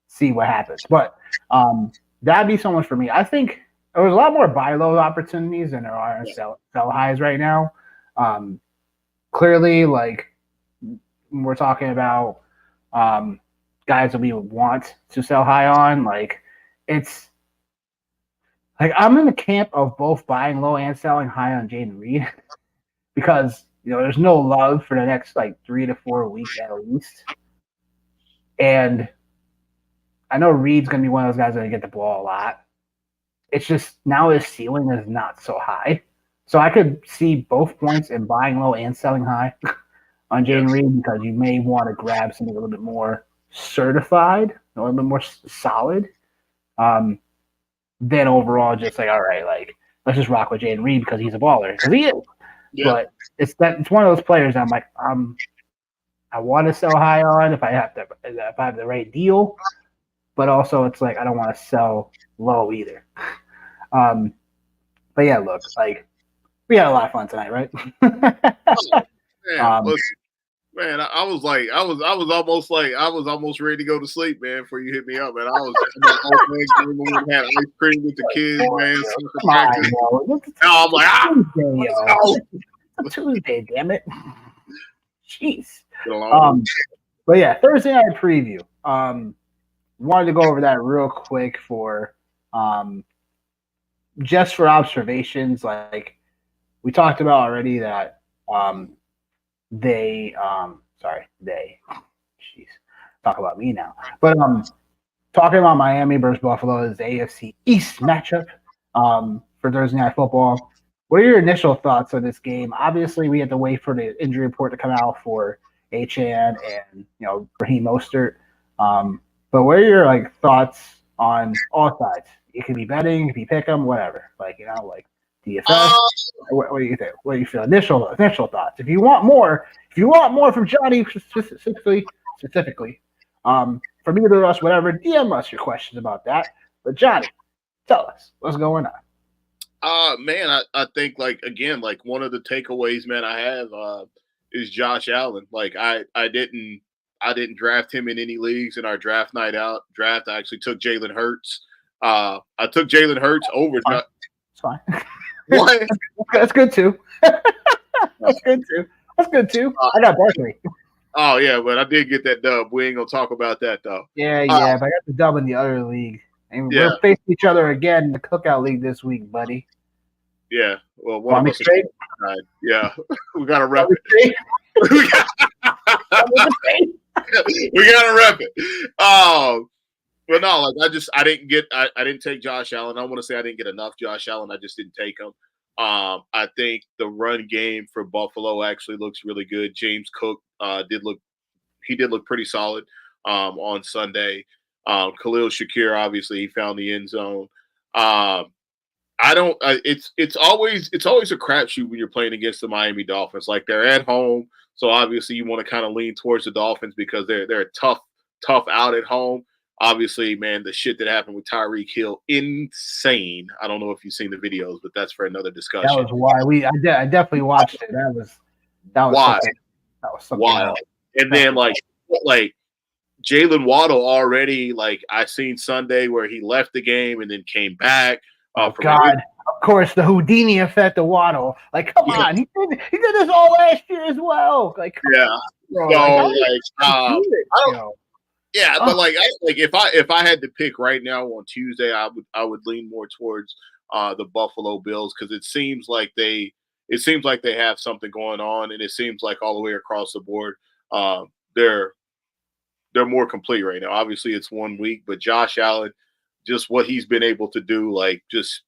see what happens. But that'd be someone for me. I think there's a lot more buy low opportunities than there are in sell highs right now. clearly, like, we're talking about guys that we want to sell high on. Like, it's like I'm in the camp of both buying low and selling high on Jaden Reed because there's no love for the next like 3 to 4 weeks at least, and I know Reed's going to be one of those guys that get the ball a lot. It's just now his ceiling is not so high, so I could see both points in buying low and selling high on Jaden Reed because you may want to grab something a little bit more certified, a little bit more solid. Then overall, just like, all right, like, let's just rock with Jaden Reed because he's a baller, because he is. Yeah. But it's one of those players that I'm like, I want to sell high on if I have the right deal, but also it's like I don't want to sell low either. But yeah, look, like, we had a lot of fun tonight, right? Man, I was almost ready to go to sleep, man, before you hit me up, man. I was had ice cream with the kids, man. I'm like, it's a Tuesday, damn it. Jeez. But yeah, Thursday night preview. Wanted to go over that real quick for just for observations. Like, we talked about already that jeez, talk about me now. But talking about Miami versus Buffalo is the AFC East matchup for Thursday Night Football. What are your initial thoughts on this game? Obviously, we had to wait for the injury report to come out for Achane and Raheem Mostert. But what are your thoughts on all sides? It could be betting, it could be pick'em, whatever. DFS. What do you think? What do you feel? Initial thoughts. If you want more from Johnny specifically, from either of us, whatever, DM us your questions about that. But Johnny, tell us what's going on. Man, I think again, one of the takeaways, man, I have is Josh Allen. Like, I didn't draft him in any leagues in our draft night out draft. I actually took Jalen Hurts. I took Jalen Hurts over. It's fine. What? That's good too. That's good too. I got Barkley. Oh yeah, but I did get that dub. We ain't gonna talk about that though. Yeah, but I got the dub in the other league, and we're facing each other again in the Cookout League this week, buddy. Yeah, well, one of us straight. Yeah, we gotta rep it. We gotta rep it. But no, I didn't take Josh Allen. I want to say I didn't get enough Josh Allen. I just didn't take him. I think the run game for Buffalo actually looks really good. James Cook did look pretty solid on Sunday. Khalil Shakir, obviously, he found the end zone. It's always a crapshoot when you're playing against the Miami Dolphins. Like, they're at home, so obviously you want to kind of lean towards the Dolphins because they're a tough out at home. Obviously, man, the shit that happened with Tyreek Hill, insane. I don't know if you've seen the videos, but that's for another discussion. That was why I definitely watched it. That was why. That was something wild. Else. And then like Jalen Waddle already, I seen Sunday where he left the game and then came back. Of course, the Houdini effect of Waddle. Like, come on, he did this all last year as well. Like, bro, but if I had to pick right now on Tuesday, I would lean more towards the Buffalo Bills because it seems like they have something going on, and it seems like all the way across the board, they're more complete right now. Obviously, it's 1 week, but Josh Allen, just what he's been able to do, just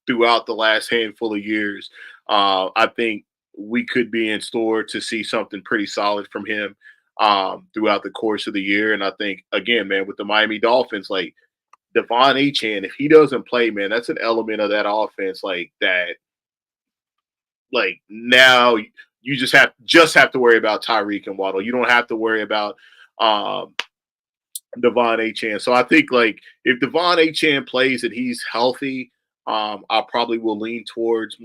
throughout the last handful of years, I think we could be in store to see something pretty solid from him throughout the course of the year. And I think, again, man, with the Miami Dolphins, Devon Achane, if he doesn't play, man, that's an element of that offense that. Now you just have to worry about Tyreek and Waddle. You don't have to worry about Devon Achane. So I think if Devon Achane plays and he's healthy, I probably will lean towards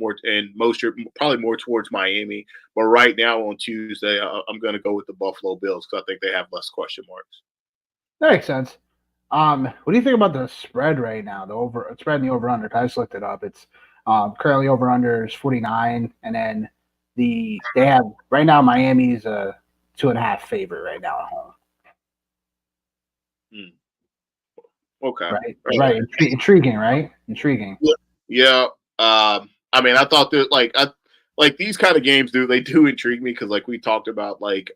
probably more towards Miami. But right now on Tuesday, I'm going to go with the Buffalo Bills because I think they have less question marks. That makes sense. What do you think about the spread right now? The spread and the over-under. I just looked it up. It's currently over-under is 49, and then They have right now. Miami's a 2.5 favorite right now at home. Okay. Right. Intriguing, right? Intriguing. Yeah. I mean, I thought that like these kind of games they do intrigue me because like we talked about like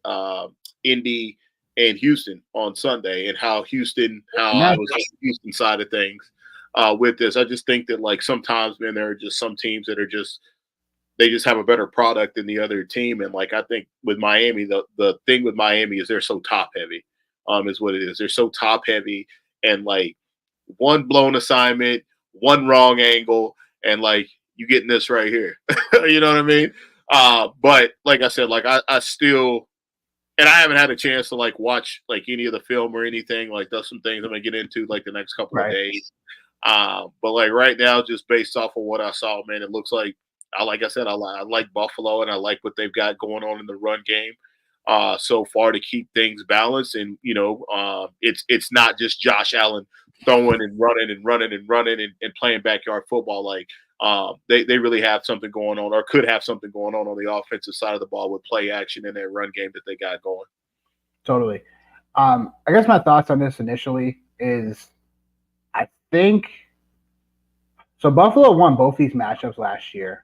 Indy and Houston on Sunday and how I was on the Houston side of things with this. I just think that like sometimes, man, there are just some teams that are they just have a better product than the other team. And like I think with Miami, the thing with Miami is they're so top heavy, is what it is. They're so top heavy and like one blown assignment, one wrong angle, and like you getting this right here. You know what I mean? But like I said, like I still and I haven't had a chance to like watch like any of the film or anything. Like that's some things I'm gonna get into like the next couple of days. But like right now, just based off of what I saw, man, it looks like like I said, I like Buffalo and I like what they've got going on in the run game so far to keep things balanced. And it's not just Josh Allen throwing and running and running and running and playing backyard football. Like they really have something going on or could have something going on the offensive side of the ball with play action in their run game that they got going. Totally. I guess my thoughts on this initially is I think so. Buffalo won both these matchups last year,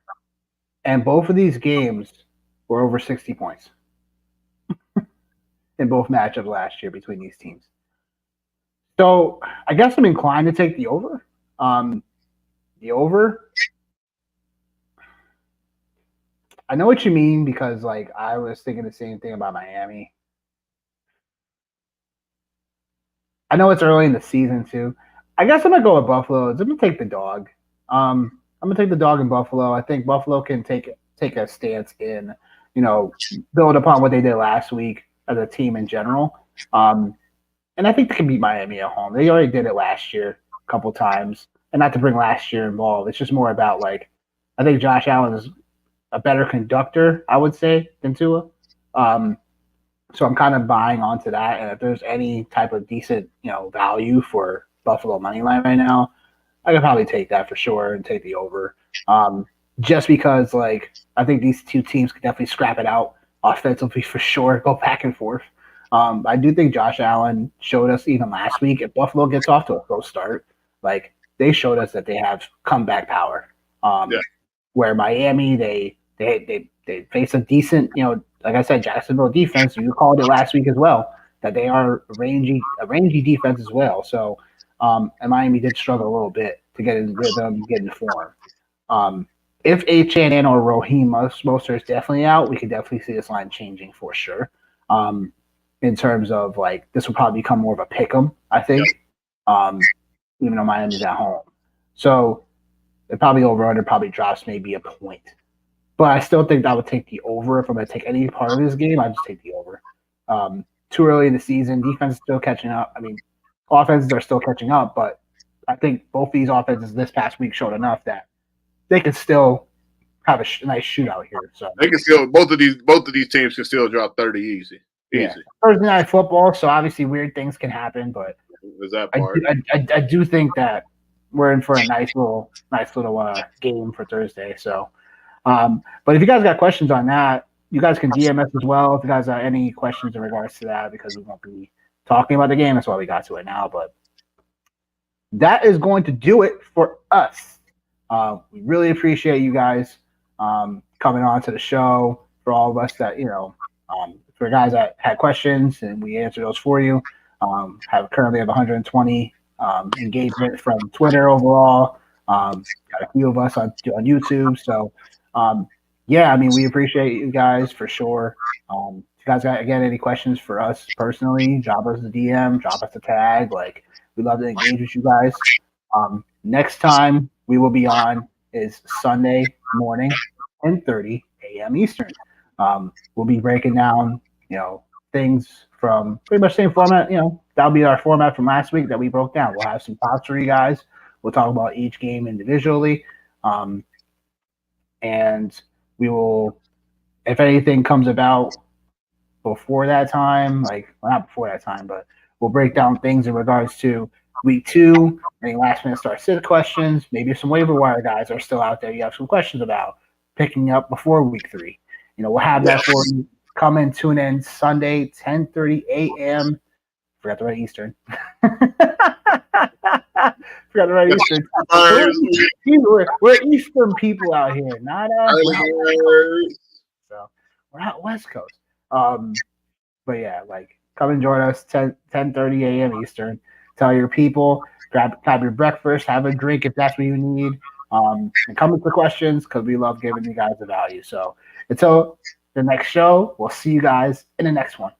and both of these games were over 60 points in both matchups last year between these teams. So I guess I'm inclined to take the over. The over. I know what you mean because like I was thinking the same thing about Miami. I know it's early in the season too. I guess I'm gonna go with Buffalo. I'm gonna take the dog. I'm gonna take the dog in Buffalo. I think Buffalo can take a stance in, build upon what they did last week as a team in general. And I think they can beat Miami at home. They already did it last year a couple times. And not to bring last year involved, it's just more about like I think Josh Allen is a better conductor, I would say, than Tua. So I'm kind of buying onto that. And if there's any type of decent, value for Buffalo money line right now, I could probably take that for sure and take the over. Just because like I think these two teams could definitely scrap it out offensively for sure, go back and forth. I do think Josh Allen showed us even last week if Buffalo gets off to a slow start, like they showed us that they have comeback power. Where Miami they face a decent, like I said, Jacksonville defense. You called it last week as well that they are a rangy defense as well. So, and Miami did struggle a little bit to get in rhythm, get in form. If Achane or Raheem Mostert is definitely out, we could definitely see this line changing for sure. In terms of like this will probably become more of a pick 'em, I think. Even though Miami's at home, so it probably over under probably drops maybe a point. But I still think I would take the over if I'm going to take any part of this game. I just take the over. Too early in the season, defense is still catching up. I mean, offenses are still catching up, but I think both these offenses this past week showed enough that they could still have a nice shootout here. So they can still both of these teams can still drop 30 easy. Yeah. Thursday night football, so obviously weird things can happen, but I do think that we're in for a nice little game for Thursday. So, but if you guys got questions on that, you guys can DM us as well. If you guys have any questions in regards to that, because we won't be talking about the game. That's why we got to it now. But that is going to do it for us. We really appreciate you guys coming on to the show. For all of us that for guys that had questions and we answered those for you. Currently have 120 engagement from Twitter overall. Got a few of us on YouTube. So, I mean, we appreciate you guys for sure. If you guys got, again, any questions for us personally, drop us a DM, drop us a tag. Like, we love to engage with you guys. Next time we will be on is Sunday morning, 10:30 a.m. Eastern. We'll be breaking down, things from pretty much the same format. That'll be our format from last week that we broke down. We'll have some thoughts for you guys. We'll talk about each game individually. And we will, if anything comes about before that time, not before that time, but we'll break down things in regards to week 2, any last minute start sit questions, maybe some waiver wire guys are still out there you have some questions about picking up before week 3. We'll have that for you. Come and tune in Sunday, 10:30 a.m. Forgot to write Eastern. Forgot to write Eastern. We're Eastern people out here, not so we're not West Coast. But yeah, like come and join us 10:30 a.m. Eastern. Tell your people, grab your breakfast, have a drink if that's what you need. And come with the questions because we love giving you guys the value. So until the next show, we'll see you guys in the next one.